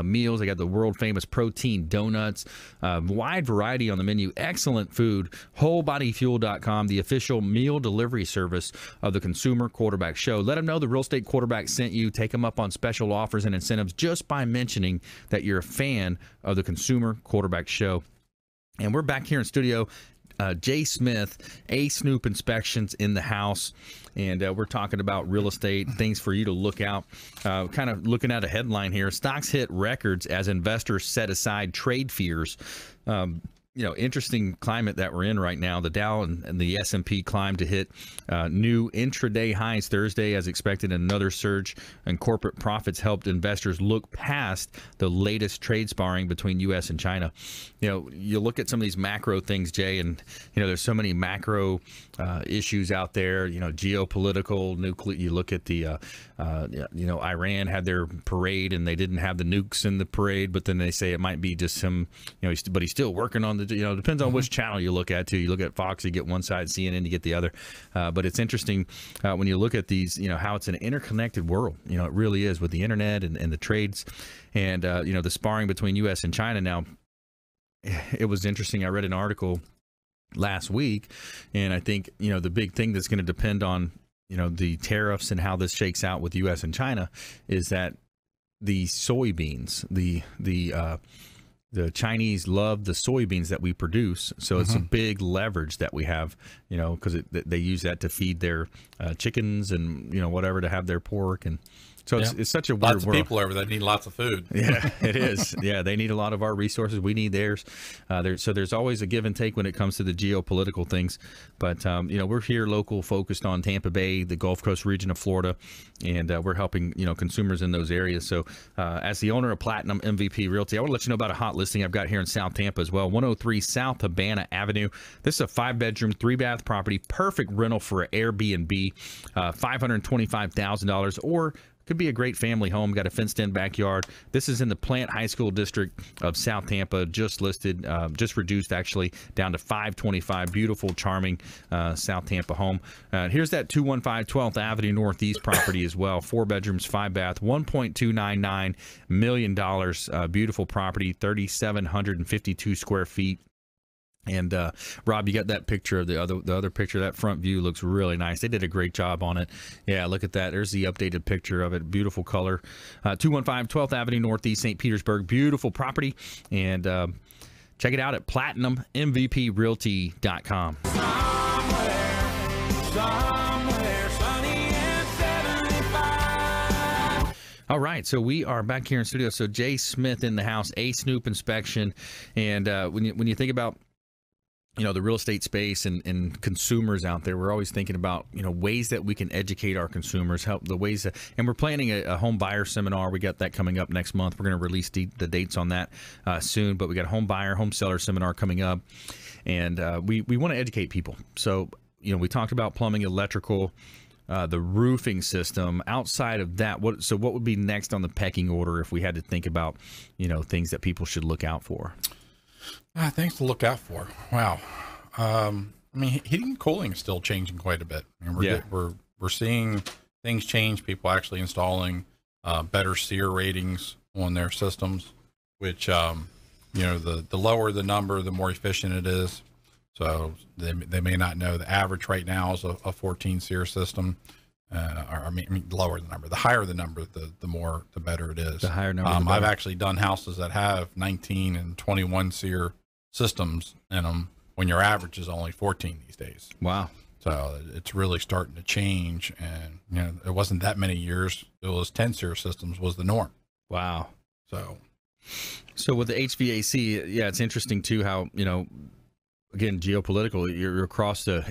[SPEAKER 2] meals. They got the world famous protein donuts, wide variety on the menu. Excellent food. WholeBodyFuel.com, the official meal delivery service of the Consumer Quarterback Show. Let them know the Real Estate Quarterback sent you. Take them up on special offers and incentives just by mentioning that you're a fan of the Consumer Quarterback Show. And we're back here in studio. Jay Smith, Snoop Inspections in the house, and we're talking about real estate, things for you to look out. Kind of looking at a headline here. Stocks hit records as investors set aside trade fears. Interesting climate that we're in right now. The Dow and the S&P climbed to hit new intraday highs Thursday as expected. Another surge in corporate profits helped investors look past the latest trade sparring between U.S. and China. You look at some of these macro things, Jay, and there's so many macro issues out there. Geopolitical, nuclear. You look at the Iran had their parade and they didn't have the nukes in the parade, but then they say it might be just some, but he's still working on the. Depends on which channel you look at too. You look at Fox, you get one side, CNN, you get the other. But it's interesting when you look at these, how it's an interconnected world. It really is with the internet and the trades and, the sparring between U.S. and China. Now, it was interesting. I read an article last week, and I think, the big thing that's going to depend on, the tariffs and how this shakes out with U.S. and China is that the soybeans, the Chinese love the soybeans that we produce, so it's a big leverage that we have, because they use that to feed their chickens and whatever, to have their pork, and so it's such a weird
[SPEAKER 5] lots of
[SPEAKER 2] world.
[SPEAKER 5] People over there need lots of food.
[SPEAKER 2] Yeah, it is. Yeah, they need a lot of our resources. We need theirs. So there's always a give and take when it comes to the geopolitical things. But we're here local, focused on Tampa Bay, the Gulf Coast region of Florida, and we're helping consumers in those areas. So as the owner of Platinum MVP Realty, I want to let you know about a hot listing I've got here in South Tampa as well. 103 South Havana Avenue. This is a 5-bedroom, 3-bath property, perfect rental for an Airbnb, $525,000, or could be a great family home. Got a fenced-in backyard. This is in the Plant High School district of South Tampa. Just listed, just reduced actually down to $525,000. Beautiful, charming South Tampa home. Here's that 215 12th Avenue Northeast property as well. 4 bedrooms, 5-bath, $1.299 million. Beautiful property, 3,752 square feet. And Rob, you got that picture of the other picture. That front view looks really nice. They did a great job on it. Yeah, look at that. There's the updated picture of it. Beautiful color. 215 12th Avenue Northeast, St. Petersburg. Beautiful property. And check it out at PlatinumMVPRealty.com. Somewhere sunny and 75. All right, so we are back here in studio. So Jay Smith in the house, Snoop Inspection. And when you think about the real estate space and consumers out there, we're always thinking about, ways that we can educate our consumers, help the ways that, and we're planning a home buyer seminar. We got that coming up next month. We're going to release the dates on that soon, but we got a home buyer, home seller seminar coming up, and we want to educate people. So, we talked about plumbing, electrical, the roofing system. Outside of that, what would be next on the pecking order if we had to think about, things that people should look out for?
[SPEAKER 5] Things to look out for. Wow. Heating and cooling is still changing quite a bit. We're seeing things change. People actually installing better SEER ratings on their systems, which the lower the number, the more efficient it is. So they may not know the average right now is a 14 SEER system. Lower the number. The higher the number, the better it is.
[SPEAKER 2] The higher number.
[SPEAKER 5] I've actually done houses that have 19 and 21 SEER systems in them when your average is only 14 these days.
[SPEAKER 2] Wow.
[SPEAKER 5] So it's really starting to change, and it wasn't that many years. It was 10 SEER systems was the norm.
[SPEAKER 2] Wow.
[SPEAKER 5] So
[SPEAKER 2] with the HVAC, it's interesting too how again, geopolitical.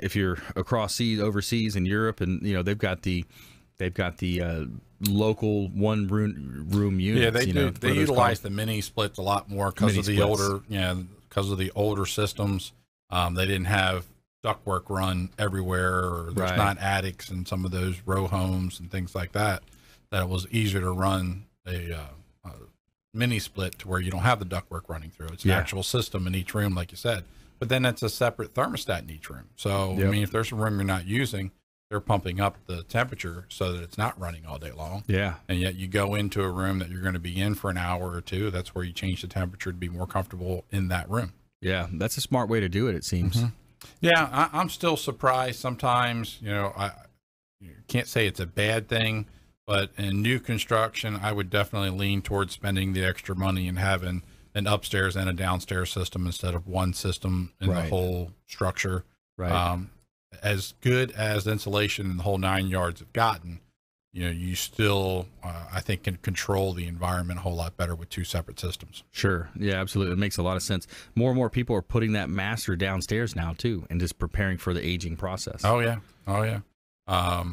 [SPEAKER 2] If you're across seas, overseas in Europe, and they've got the local one room units.
[SPEAKER 5] Yeah, they do. They utilize the mini splits a lot more because of the older systems. They didn't have ductwork run everywhere, or there's not attics in some of those row homes and things like that, that it was easier to run a mini split to where you don't have the ductwork running through. It's an actual system in each room, like you said. But then it's a separate thermostat in each room. So, I mean, if there's a room you're not using, they're pumping up the temperature so that it's not running all day long. Yeah. And yet you go into a room that you're going to be in for an hour or two. That's where you change the temperature to be more comfortable in that room.
[SPEAKER 2] Yeah, that's a smart way to do it seems.
[SPEAKER 5] Yeah, I'm still surprised sometimes. You know, I can't say it's a bad thing, but in new construction, I would definitely lean towards spending the extra money and having an upstairs and a downstairs system instead of one system in the whole structure. As good as insulation in the whole 9 yards have gotten, you know, you still, I think, can control the environment a whole lot better with two separate systems.
[SPEAKER 2] Sure. Yeah, absolutely. It makes a lot of sense. More and more people are putting that master downstairs now, too, and just preparing for the aging process.
[SPEAKER 5] Oh, yeah. Oh, yeah.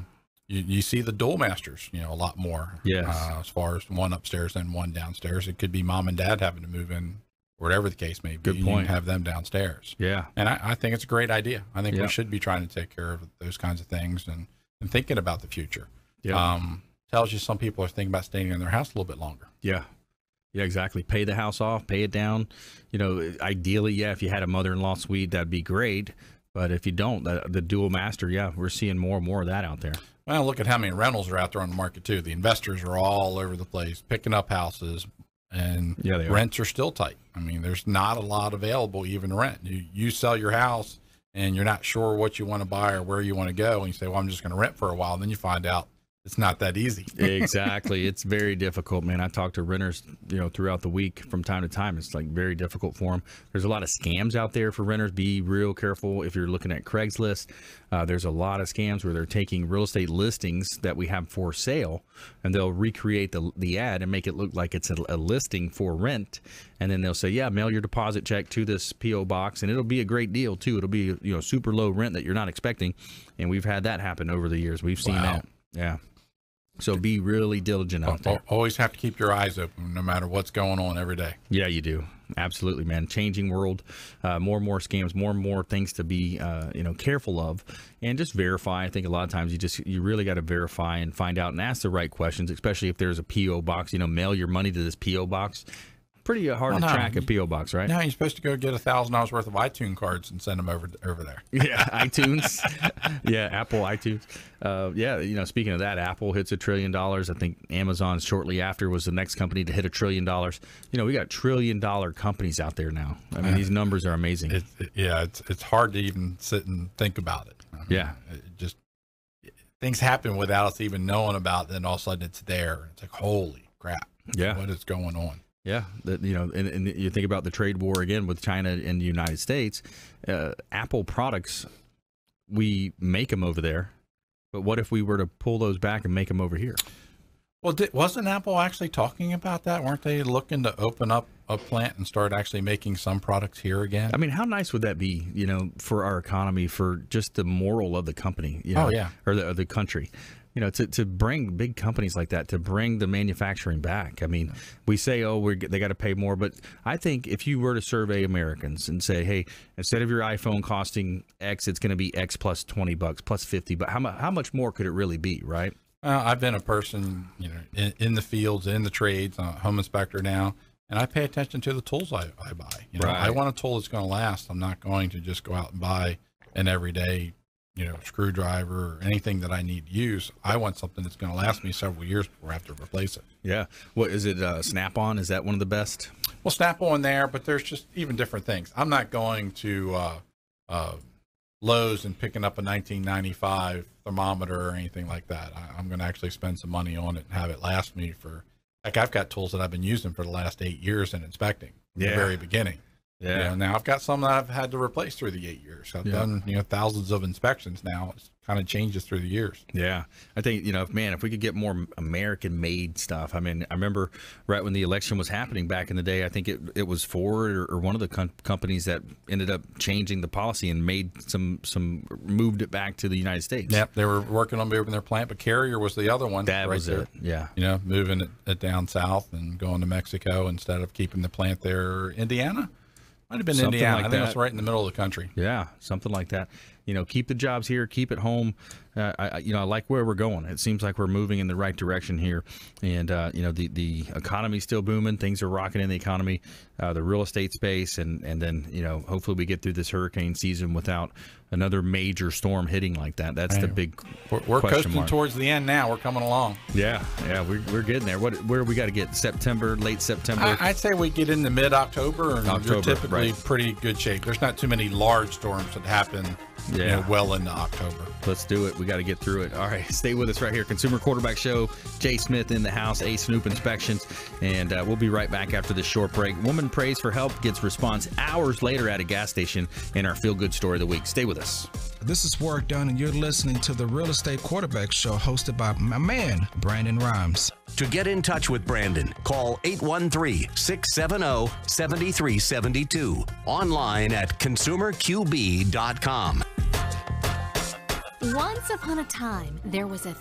[SPEAKER 5] You see the dual masters, you know, a lot more.
[SPEAKER 2] Yes.
[SPEAKER 5] As far as one upstairs and one downstairs. It could be mom and dad having to move in, whatever the case may be.
[SPEAKER 2] Good point.
[SPEAKER 5] You have them downstairs.
[SPEAKER 2] Yeah.
[SPEAKER 5] And I think it's a great idea. I think we should be trying to take care of those kinds of things and thinking about the future. Yeah. Tells you some people are thinking about staying in their house a little bit longer.
[SPEAKER 2] Yeah. Yeah, exactly. Pay the house off, pay it down. You know, ideally, if you had a mother-in-law suite, that'd be great. But if you don't, the dual master, we're seeing more and more of that out there.
[SPEAKER 5] Well, look at how many rentals are out there on the market, too. The investors are all over the place picking up houses, and rents are still tight. I mean, there's not a lot available even to rent. You sell your house, and you're not sure what you want to buy or where you want to go, and you say, well, I'm just going to rent for a while. And then you find out it's not that easy.
[SPEAKER 2] Exactly. It's very difficult, man. I talk to renters, you know, throughout the week from time to time. It's like very difficult for them. There's a lot of scams out there for renters. Be real careful if you're looking at Craigslist. There's a lot of scams where they're taking real estate listings that we have for sale, and they'll recreate the ad and make it look like it's a listing for rent. And then they'll say, yeah, mail your deposit check to this P.O. box, and it'll be a great deal too. It'll be, you know, super low rent that you're not expecting. And we've had that happen over the years. We've seen that. Yeah. So be really diligent out there.
[SPEAKER 5] Always have to keep your eyes open no matter what's going on every day.
[SPEAKER 2] Yeah, you do. Absolutely, man. Changing world, more and more scams, more and more things to be, careful of, and just verify. I think a lot of times you really got to verify and find out and ask the right questions, especially if there's a P.O. box, mail your money to this P.O. box. Pretty hard to track a P.O. box, right?
[SPEAKER 5] Now you're supposed to go get $1,000 worth of iTunes cards and send them over there.
[SPEAKER 2] Yeah, iTunes. Yeah, Apple iTunes. Speaking of that, Apple hits $1 trillion. I think Amazon shortly after was the next company to hit $1 trillion. We got $1 trillion companies out there now. I mean, these numbers are amazing.
[SPEAKER 5] It's hard to even sit and think about it. Things happen without us even knowing about it, then all of a sudden it's there. It's like, holy crap.
[SPEAKER 2] Yeah.
[SPEAKER 5] What is going on?
[SPEAKER 2] Yeah, and you think about the trade war again with China and the United States. Apple products, we make them over there, but what if we were to pull those back and make them over here?
[SPEAKER 5] Well, wasn't Apple actually talking about that? Weren't they looking to open up a plant and start actually making some products here again?
[SPEAKER 2] I mean, how nice would that be, for our economy, for just the moral of the company, or the country? To bring big companies like that, to bring the manufacturing back. I mean, we say, they got to pay more. But I think if you were to survey Americans and say, hey, instead of your iPhone costing X, it's going to be X plus $20, plus 50. But how much more could it really be, right?
[SPEAKER 5] I've been a person, in the fields, in the trades, I'm a home inspector now, and I pay attention to the tools I buy. I want a tool that's going to last. I'm not going to just go out and buy an everyday screwdriver or anything that I need to use. I want something that's going to last me several years before I have to replace it.
[SPEAKER 2] Yeah. What is it? Snap-on? Is that one of the best?
[SPEAKER 5] Well, Snap-on there, but there's just even different things. I'm not going to Lowe's and picking up a 1995 thermometer or anything like that. I'm going to actually spend some money on it and have it last me for, like, I've got tools that I've been using for the last 8 years in inspecting from the very beginning. Yeah. Now I've got some that I've had to replace through the 8 years. I've done, thousands of inspections now. It kind of changes through the years.
[SPEAKER 2] Yeah. I think, if we could get more American made stuff. I mean, I remember right when the election was happening back in the day, I think it was Ford or one of the companies that ended up changing the policy and made moved it back to the United States.
[SPEAKER 5] Yep. They were working on moving their plant, but Carrier was the other one.
[SPEAKER 2] That was it. Yeah.
[SPEAKER 5] Moving it down south and going to Mexico instead of keeping the plant there. Indiana? Might have been something Indiana. I think it was right in the middle of the country.
[SPEAKER 2] Yeah, something like that. keep the jobs here, keep it home. I like where we're going. It seems like we're moving in the right direction here, and the economy's still booming. Things are rocking in the economy, the real estate space, and then hopefully we get through this hurricane season without another major storm hitting like that. That's the big.
[SPEAKER 5] We're coasting towards the end now. We're coming along.
[SPEAKER 2] Yeah, we're getting there. Where we got to get? September, late September.
[SPEAKER 5] I'd say we get into mid-October, and you're typically
[SPEAKER 2] right.
[SPEAKER 5] pretty good shape. There's not too many large storms that happen. Well into October.
[SPEAKER 2] Let's do it. We got to get through it. All right, stay with us right here. Consumer Quarterback Show. Jay Smith in the house. Snoop Inspections, and we'll be right back after this short break. Woman prays for help, gets response hours later at a gas station in our Feel Good Story of the Week. Stay with us.
[SPEAKER 10] This is Warwick Dunn, and you're listening to the Real Estate Quarterback Show, hosted by my man, Brandon Rhymes.
[SPEAKER 1] To get in touch with Brandon, call 813-670-7372. Online at consumerqb.com.
[SPEAKER 11] Once upon a time, there was a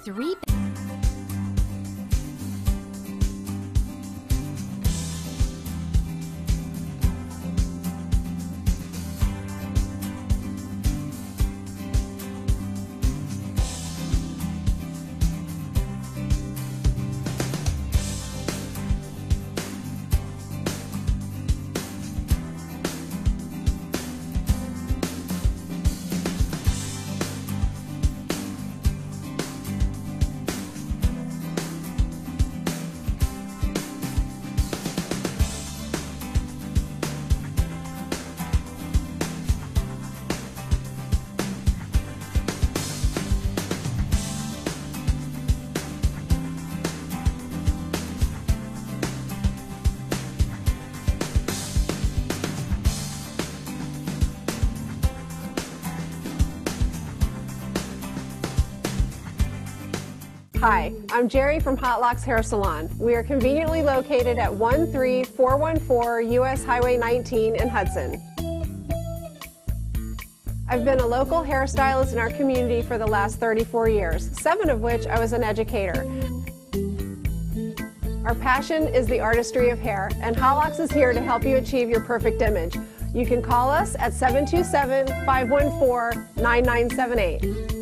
[SPEAKER 7] Hi, I'm Jerry from Hot Locks Hair Salon. We are conveniently located at 13414 US Highway 19 in Hudson. I've been a local hairstylist in our community for the last 34 years, 7 of which I was an educator. Our passion is the artistry of hair, and Hot Locks is here to help you achieve your perfect image. You can call us at 727-514-9978.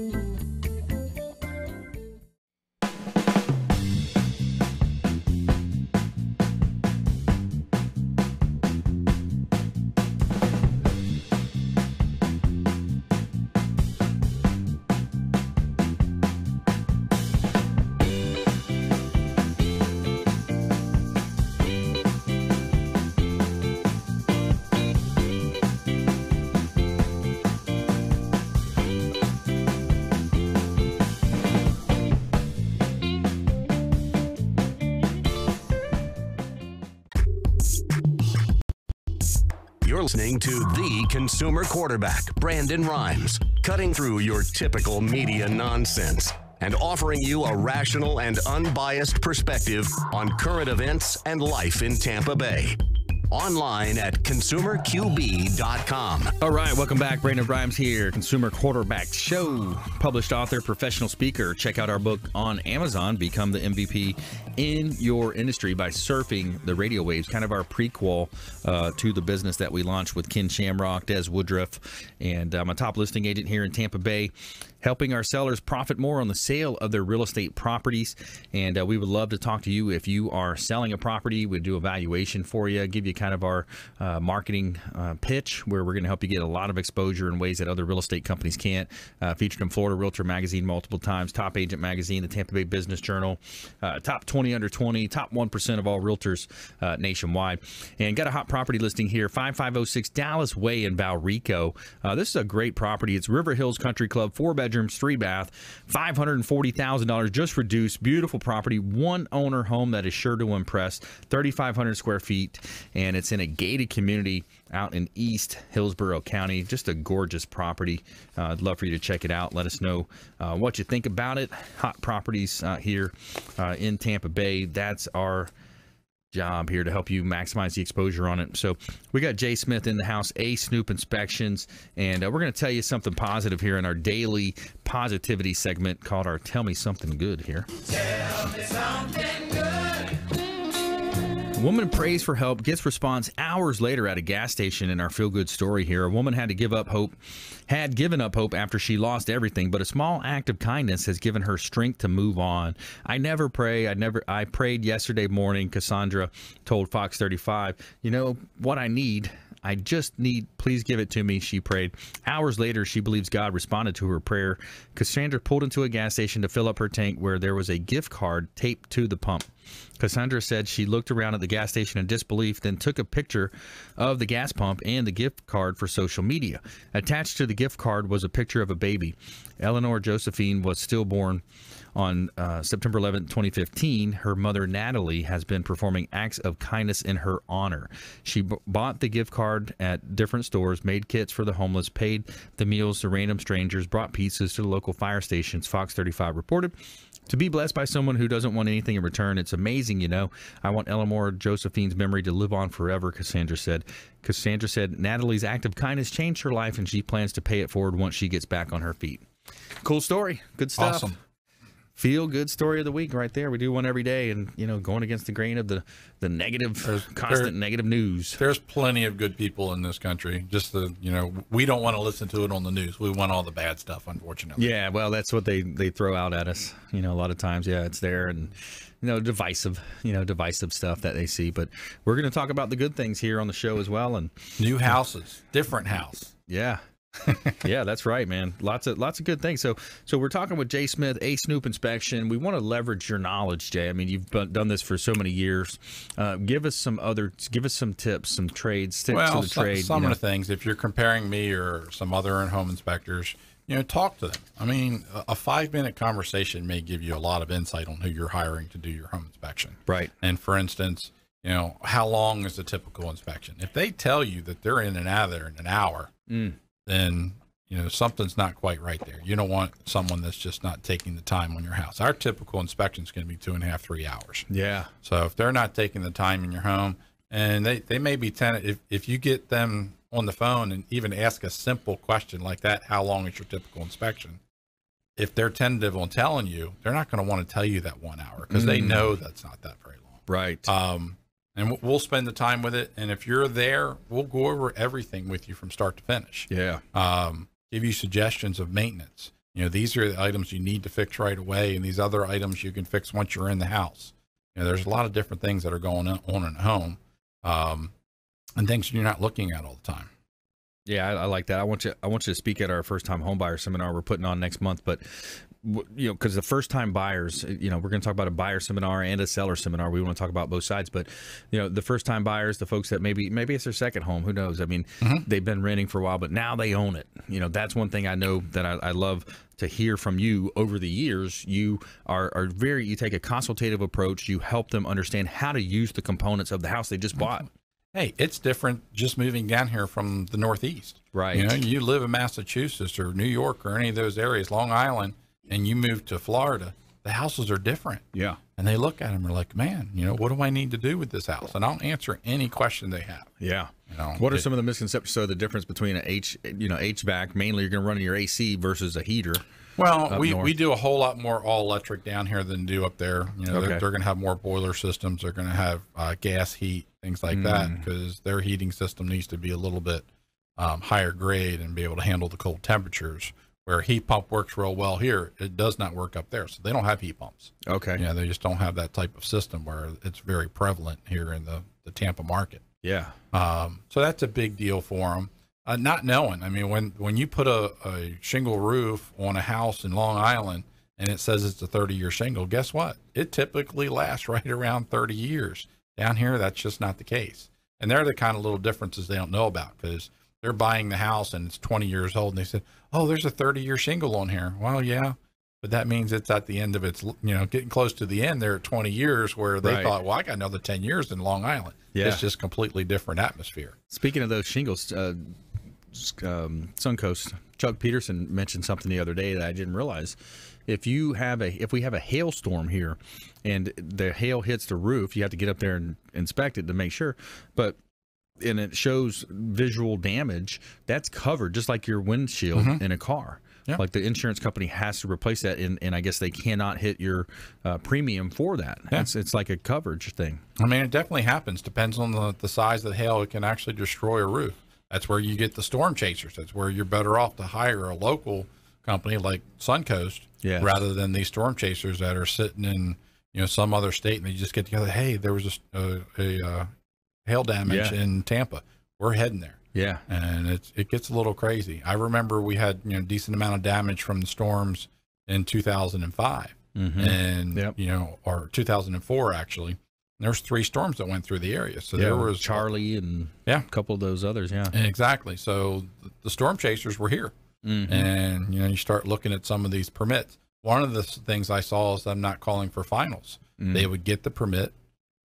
[SPEAKER 1] You're listening to the Consumer Quarterback, Brandon Rhymes, cutting through your typical media nonsense and offering you a rational and unbiased perspective on current events and life in Tampa Bay. Online at consumerqb.com.
[SPEAKER 2] All right, welcome back. Brandon Rhymes here, Consumer Quarterback Show. Published author, professional speaker. Check out our book on Amazon, Become the MVP in Your Industry by Surfing the Radio Waves, kind of our prequel to the business that we launched with Ken Shamrock, Des Woodruff, and I'm a top listing agent here in Tampa Bay, helping our sellers profit more on the sale of their real estate properties. And we would love to talk to you if you are selling a property. We'd do a valuation for you, give you kind of our marketing pitch, where we're going to help you get a lot of exposure in ways that other real estate companies can't. Featured in Florida Realtor Magazine multiple times, Top Agent Magazine, the Tampa Bay Business Journal, top 20 under 20, top 1% of all realtors nationwide. And got a hot property listing here, 5506 Dallas Way in Valrico. This is a great property. It's River Hills Country Club, 4 bedrooms, 3 bath, $540,000 just reduced. Beautiful property, one owner home that is sure to impress, 3,500 square feet, and it's in a gated community out in East Hillsborough County. Just a gorgeous property. I'd love for you to check it out. Let us know what you think about it. Hot properties here in Tampa Bay. That's our job here, to help you maximize the exposure on it. So we got Jay Smith in the house, Snoop Inspections, and we're going to tell you something positive here in our daily positivity segment called our Tell Me Something Good here.
[SPEAKER 12] Tell me something good.
[SPEAKER 2] Woman prays for help, gets response hours later at a gas station. In our feel-good story here, a woman had given up hope after she lost everything, but a small act of kindness has given her strength to move on. I never pray. I prayed yesterday morning, Cassandra told Fox 35. You know what I need? I just need, please give it to me, she prayed. Hours later, she believes God responded to her prayer. Cassandra pulled into a gas station to fill up her tank where there was a gift card taped to the pump. Cassandra said she looked around at the gas station in disbelief, then took a picture of the gas pump and the gift card for social media. Attached to the gift card was a picture of a baby. Eleanor Josephine was stillborn on September 11, 2015. Her mother, Natalie, has been performing acts of kindness in her honor. She bought the gift card at different stores, made kits for the homeless, paid the meals to random strangers, brought pizzas to the local fire stations, Fox 35 reported. To be blessed by someone who doesn't want anything in return, it's amazing, you know. I want Eleanor Josephine's memory to live on forever, Cassandra said. Cassandra said Natalie's act of kindness changed her life, and she plans to pay it forward once she gets back on her feet. Cool story. Good stuff.
[SPEAKER 5] Awesome.
[SPEAKER 2] Feel good story of the week right there. We do one every day, and you know, going against the grain of the negative, constant negative news.
[SPEAKER 5] There's plenty of good people in this country. Just we don't want to listen to it on the news. We want all the bad stuff, unfortunately.
[SPEAKER 2] Yeah, well, that's what they throw out at us. You know, a lot of times, yeah, it's there, and divisive stuff that they see. But we're going to talk about the good things here on the show as well, and
[SPEAKER 5] new houses, different house.
[SPEAKER 2] Yeah. Yeah, that's right, man. Lots of good things. So we're talking with Jay Smith, A Snoop Inspection. We want to leverage your knowledge, Jay. I mean, you've done this for so many years. Give us some tips, some trades. Some of
[SPEAKER 5] the things. If you're comparing me or some other home inspectors, talk to them. I mean, a 5-minute conversation may give you a lot of insight on who you're hiring to do your home inspection.
[SPEAKER 2] Right.
[SPEAKER 5] And for instance, how long is a typical inspection? If they tell you that they're in and out of there in an hour, then something's not quite right there. You don't want someone that's just not taking the time on your house. Our typical inspection is going to be 2.5, 3 hours.
[SPEAKER 2] Yeah.
[SPEAKER 5] So if they're not taking the time in your home, and they may be if you get them on the phone and even ask a simple question like that, how long is your typical inspection? If they're tentative on telling you, they're not going to want to tell you that 1 hour because they know that's not that very long.
[SPEAKER 2] Right.
[SPEAKER 5] And we'll spend the time with it. And if you're there, we'll go over everything with you from start to finish.
[SPEAKER 2] Yeah.
[SPEAKER 5] Give you suggestions of maintenance. These are the items you need to fix right away, and these other items you can fix once you're in the house. There's a lot of different things that are going on in the home, and things you're not looking at all the time.
[SPEAKER 2] Yeah, I like that. I want you to speak at our first time homebuyer seminar we're putting on next month, but because the first time buyers, we're going to talk about a buyer seminar and a seller seminar. We want to talk about both sides, but the first time buyers, the folks that maybe it's their second home, who knows? I mean, they've been renting for a while, but now they own it. That's one thing I know that I love to hear from you over the years. You you take a consultative approach. You help them understand how to use the components of the house they just bought.
[SPEAKER 5] Hey, it's different just moving down here from the Northeast.
[SPEAKER 2] Right.
[SPEAKER 5] You live in Massachusetts or New York or any of those areas, Long Island, and you move to Florida, the houses are different.
[SPEAKER 2] Yeah.
[SPEAKER 5] And they look at them and are like, man, what do I need to do with this house? And I'll answer any question they have.
[SPEAKER 2] Yeah. What are some of the misconceptions? So the difference between a HVAC, mainly you're going to run your AC versus a heater.
[SPEAKER 5] Well, we do a whole lot more all electric down here than do up there. They're going to have more boiler systems. They're going to have gas heat, things like that, because their heating system needs to be a little bit higher grade and be able to handle the cold temperatures. Where a heat pump works real well here, it does not work up there. So they don't have heat pumps.
[SPEAKER 2] Okay.
[SPEAKER 5] They just don't have that type of system where it's very prevalent here in the Tampa market.
[SPEAKER 2] Yeah.
[SPEAKER 5] So that's a big deal for them. Not knowing. I mean, when you put a shingle roof on a house in Long Island and it says it's a 30-year shingle, guess what? It typically lasts right around 30 years. Down here, that's just not the case. And they're the kind of little differences they don't know about because they're buying the house and it's 20 years old and they said, oh, there's a 30-year shingle on here. Well, yeah, but that means it's at the end of its, getting close to the end there at 20 years where they thought, well, I got another 10 years in Long Island. Yeah. It's just completely different atmosphere.
[SPEAKER 2] Speaking of those shingles, Suncoast, Chuck Peterson mentioned something the other day that I didn't realize. If we have a hailstorm here and the hail hits the roof, you have to get up there and inspect it to make sure. And it shows visual damage, that's covered just like your windshield in a car.
[SPEAKER 5] Yeah.
[SPEAKER 2] Like the insurance company has to replace that, and I guess they cannot hit your premium for that.
[SPEAKER 5] Yeah.
[SPEAKER 2] It's like a coverage thing.
[SPEAKER 5] I mean, it definitely happens. Depends on the size of the hail. It can actually destroy a roof. That's where you get the storm chasers. That's where you're better off to hire a local company like Suncoast rather than these storm chasers that are sitting in some other state, and they just get together. Hey, there was a hail damage in Tampa. We're heading there.
[SPEAKER 2] Yeah,
[SPEAKER 5] and it gets a little crazy. I remember we had decent amount of damage from the storms in 2005, and or 2004 actually. And there's 3 storms that went through the area, so there was
[SPEAKER 2] Charlie and a couple of those others. Yeah,
[SPEAKER 5] exactly. So the storm chasers were here, and you start looking at some of these permits. One of the things I saw is them not calling for finals. They would get the permit,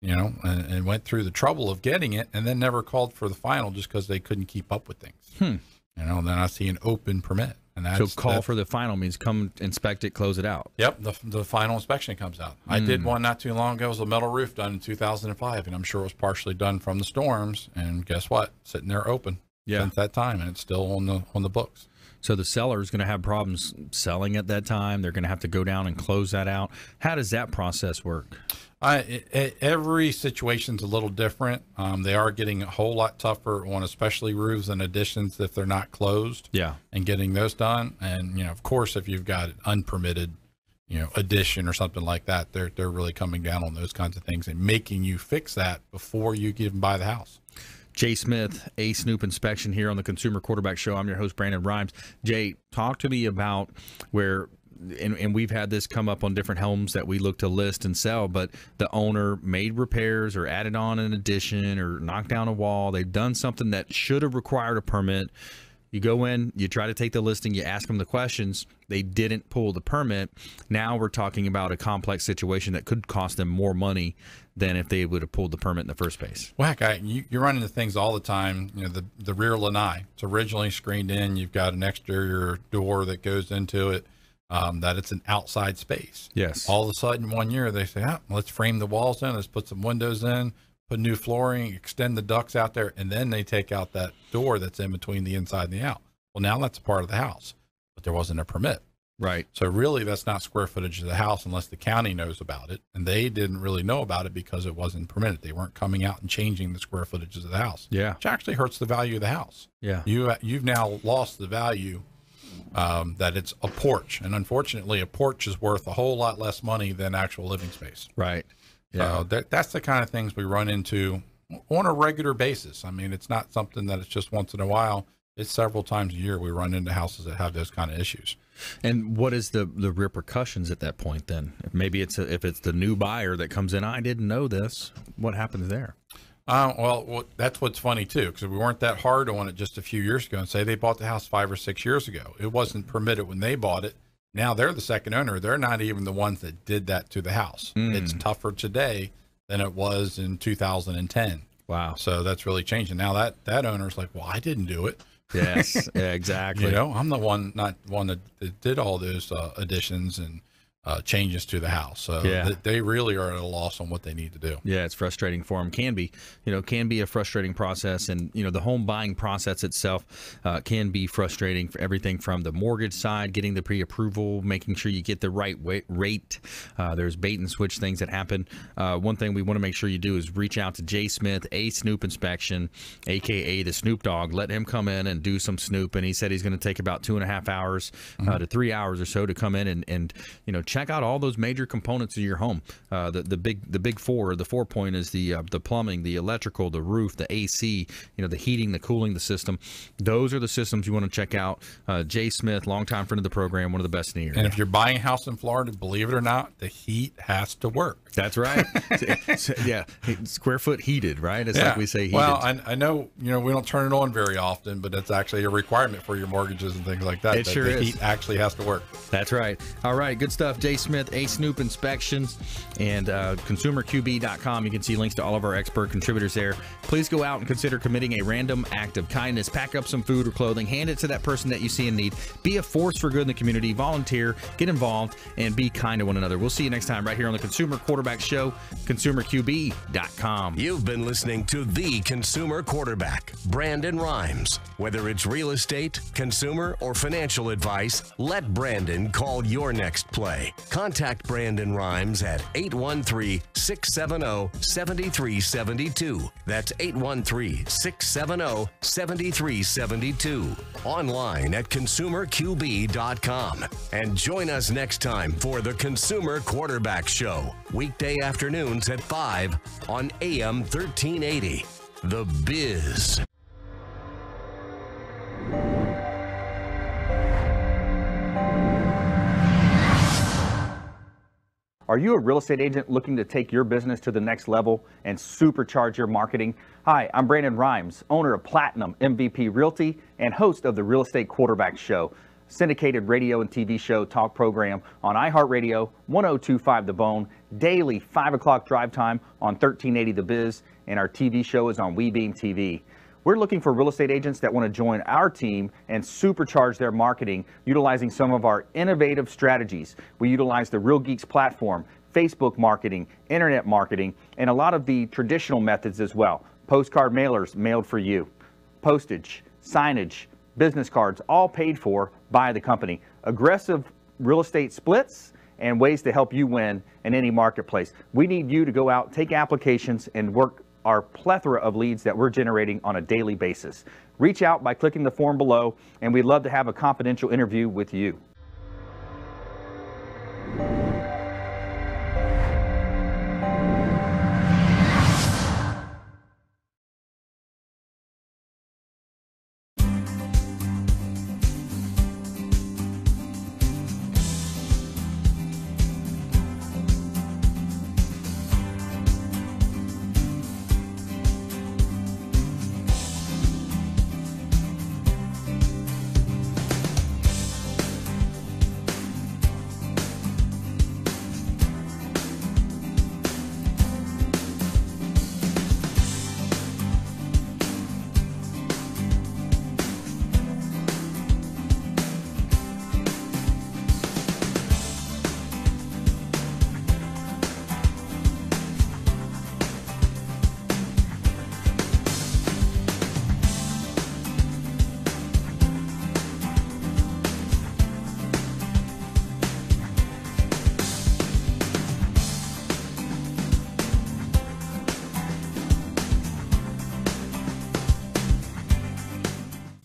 [SPEAKER 5] and went through the trouble of getting it, and then never called for the final just because they couldn't keep up with things. Then I see an open permit, and that's
[SPEAKER 2] for the final means come inspect it, close it out.
[SPEAKER 5] Yep, the final inspection comes out. I did one not too long ago. It was a metal roof done in 2005, and I'm sure it was partially done from the storms. And guess what? Sitting there open since that time, and it's still on the books.
[SPEAKER 2] So the seller is going to have problems selling at that time. They're going to have to go down and close that out. How does that process work?
[SPEAKER 5] Every situation's a little different. They are getting a whole lot tougher on especially roofs and additions if they're not closed.
[SPEAKER 2] Yeah.
[SPEAKER 5] And getting those done. And, of course, if you've got an unpermitted, addition or something like that, they're really coming down on those kinds of things and making you fix that before you even buy the house.
[SPEAKER 2] Jay Smith, A Snoop Inspection here on the Consumer Quarterback Show. I'm your host, Brandon Rhymes. Jay, talk to me about where, and we've had this come up on different homes that we look to list and sell, but the owner made repairs or added on an addition or knocked down a wall. They've done something that should have required a permit. You go in, you try to take the listing, you ask them the questions. They didn't pull the permit. Now we're talking about a complex situation that could cost them more money than if they would have pulled the permit in the first place.
[SPEAKER 5] Well, heck, you run into things all the time. The rear lanai, it's originally screened in. You've got an exterior door that goes into it, that it's an outside space.
[SPEAKER 2] Yes.
[SPEAKER 5] All of a sudden, one year, they say, let's frame the walls in, let's put some windows in, put new flooring, extend the ducts out there, and then they take out that door that's in between the inside and the out. Well, now that's a part of the house, but there wasn't a permit.
[SPEAKER 2] Right.
[SPEAKER 5] So really, that's not square footage of the house unless the county knows about it, and they didn't really know about it because it wasn't permitted. They weren't coming out and changing the square footages of the house.
[SPEAKER 2] Yeah.
[SPEAKER 5] Which actually hurts the value of the house.
[SPEAKER 2] Yeah.
[SPEAKER 5] You've now lost the value that it's a porch, and unfortunately, a porch is worth a whole lot less money than actual living space.
[SPEAKER 2] Right. Yeah.
[SPEAKER 5] So that's the kind of things we run into on a regular basis. I mean, it's not something that it's just once in a while. It's several times a year we run into houses that have those kind of issues.
[SPEAKER 2] And what is the repercussions at that point then? Maybe if it's the new buyer that comes in, I didn't know this. What happens there?
[SPEAKER 5] Well, that's what's funny too, because we weren't that hard on it just a few years ago. And say they bought the house 5 or 6 years ago, it wasn't permitted when they bought it. Now they're the second owner. They're not even the ones that did that to the house. It's tougher today than it was in 2010.
[SPEAKER 2] Wow.
[SPEAKER 5] So that's really changing. Now that owner's like, well, I didn't do it.
[SPEAKER 2] Yes, yeah, exactly.
[SPEAKER 5] I'm the one, not one that did all those additions and changes to the house. So they really are at a loss on what they need to do.
[SPEAKER 2] Yeah, it's frustrating for them. Can be a frustrating process. And, the home buying process itself can be frustrating for everything from the mortgage side, getting the pre-approval, making sure you get the right rate. There's bait and switch things that happen. One thing we want to make sure you do is reach out to Jay Smith, A Snoop Inspection, a.k.a. the Snoop Dog. Let him come in and do some snoop. And he said he's going to take about 2.5 hours to 3 hours or so to come in and check out all those major components of your home. The big four. The 4 point is the plumbing, the electrical, the roof, the AC, the heating, the cooling, the system. Those are the systems you want to check out. Jay Smith, longtime friend of the program, one of the best in the area.
[SPEAKER 5] And if you're buying a house in Florida, believe it or not, the heat has to work.
[SPEAKER 2] That's right. Yeah, square foot heated, right? It's like we say heated.
[SPEAKER 5] Well, I know, we don't turn it on very often, but it's actually a requirement for your mortgages and things like that.
[SPEAKER 2] It sure is.
[SPEAKER 5] The heat actually has to work.
[SPEAKER 2] That's right. All right, good stuff. Jay Smith, Snoop Inspections, and consumerqb.com. You can see links to all of our expert contributors there. Please go out and consider committing a random act of kindness. Pack up some food or clothing, hand it to that person that you see in need. Be a force for good in the community. Volunteer, get involved, and be kind to one another. We'll see you next time right here on the Consumer Quarterback Show, consumerqb.com.
[SPEAKER 1] You've been listening to the Consumer Quarterback, Brandon Rhymes. Whether it's real estate, consumer, or financial advice, let Brandon call your next play. Contact Brandon Rhymes at 813-670-7372. That's 813-670-7372. Online at consumerqb.com. And join us next time for the Consumer Quarterback Show, weekday afternoons at 5 on AM 1380. The Biz.
[SPEAKER 12] Are you a real estate agent looking to take your business to the next level and supercharge your marketing? Hi, I'm Brandon Rhymes, owner of Platinum MVP Realty and host of the Real Estate Quarterback Show, syndicated radio and TV show talk program on iHeartRadio, 102.5 The Bone, daily 5 o'clock drive time on 1380 The Biz, and our TV show is on WeBeam TV. We're looking for real estate agents that want to join our team and supercharge their marketing utilizing some of our innovative strategies. We utilize the Real Geeks platform, Facebook marketing, internet marketing, and a lot of the traditional methods as well. Postcard mailers mailed for you, postage, signage, business cards, all paid for by the company. Aggressive real estate splits and ways to help you win in any marketplace. We need you to go out, take applications, and work our plethora of leads that we're generating on a daily basis. Reach out by clicking the form below, and we'd love to have a confidential interview with you.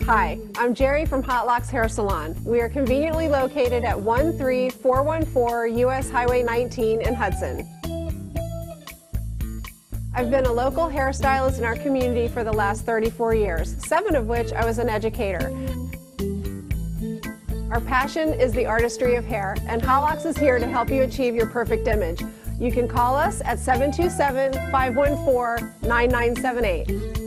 [SPEAKER 7] Hi, I'm Jerry from Hot Locks Hair Salon. We are conveniently located at 13414 US Highway 19 in Hudson. I've been a local hairstylist in our community for the last 34 years, 7 of which I was an educator. Our passion is the artistry of hair, and Hot Locks is here to help you achieve your perfect image. You can call us at 727-514-9978.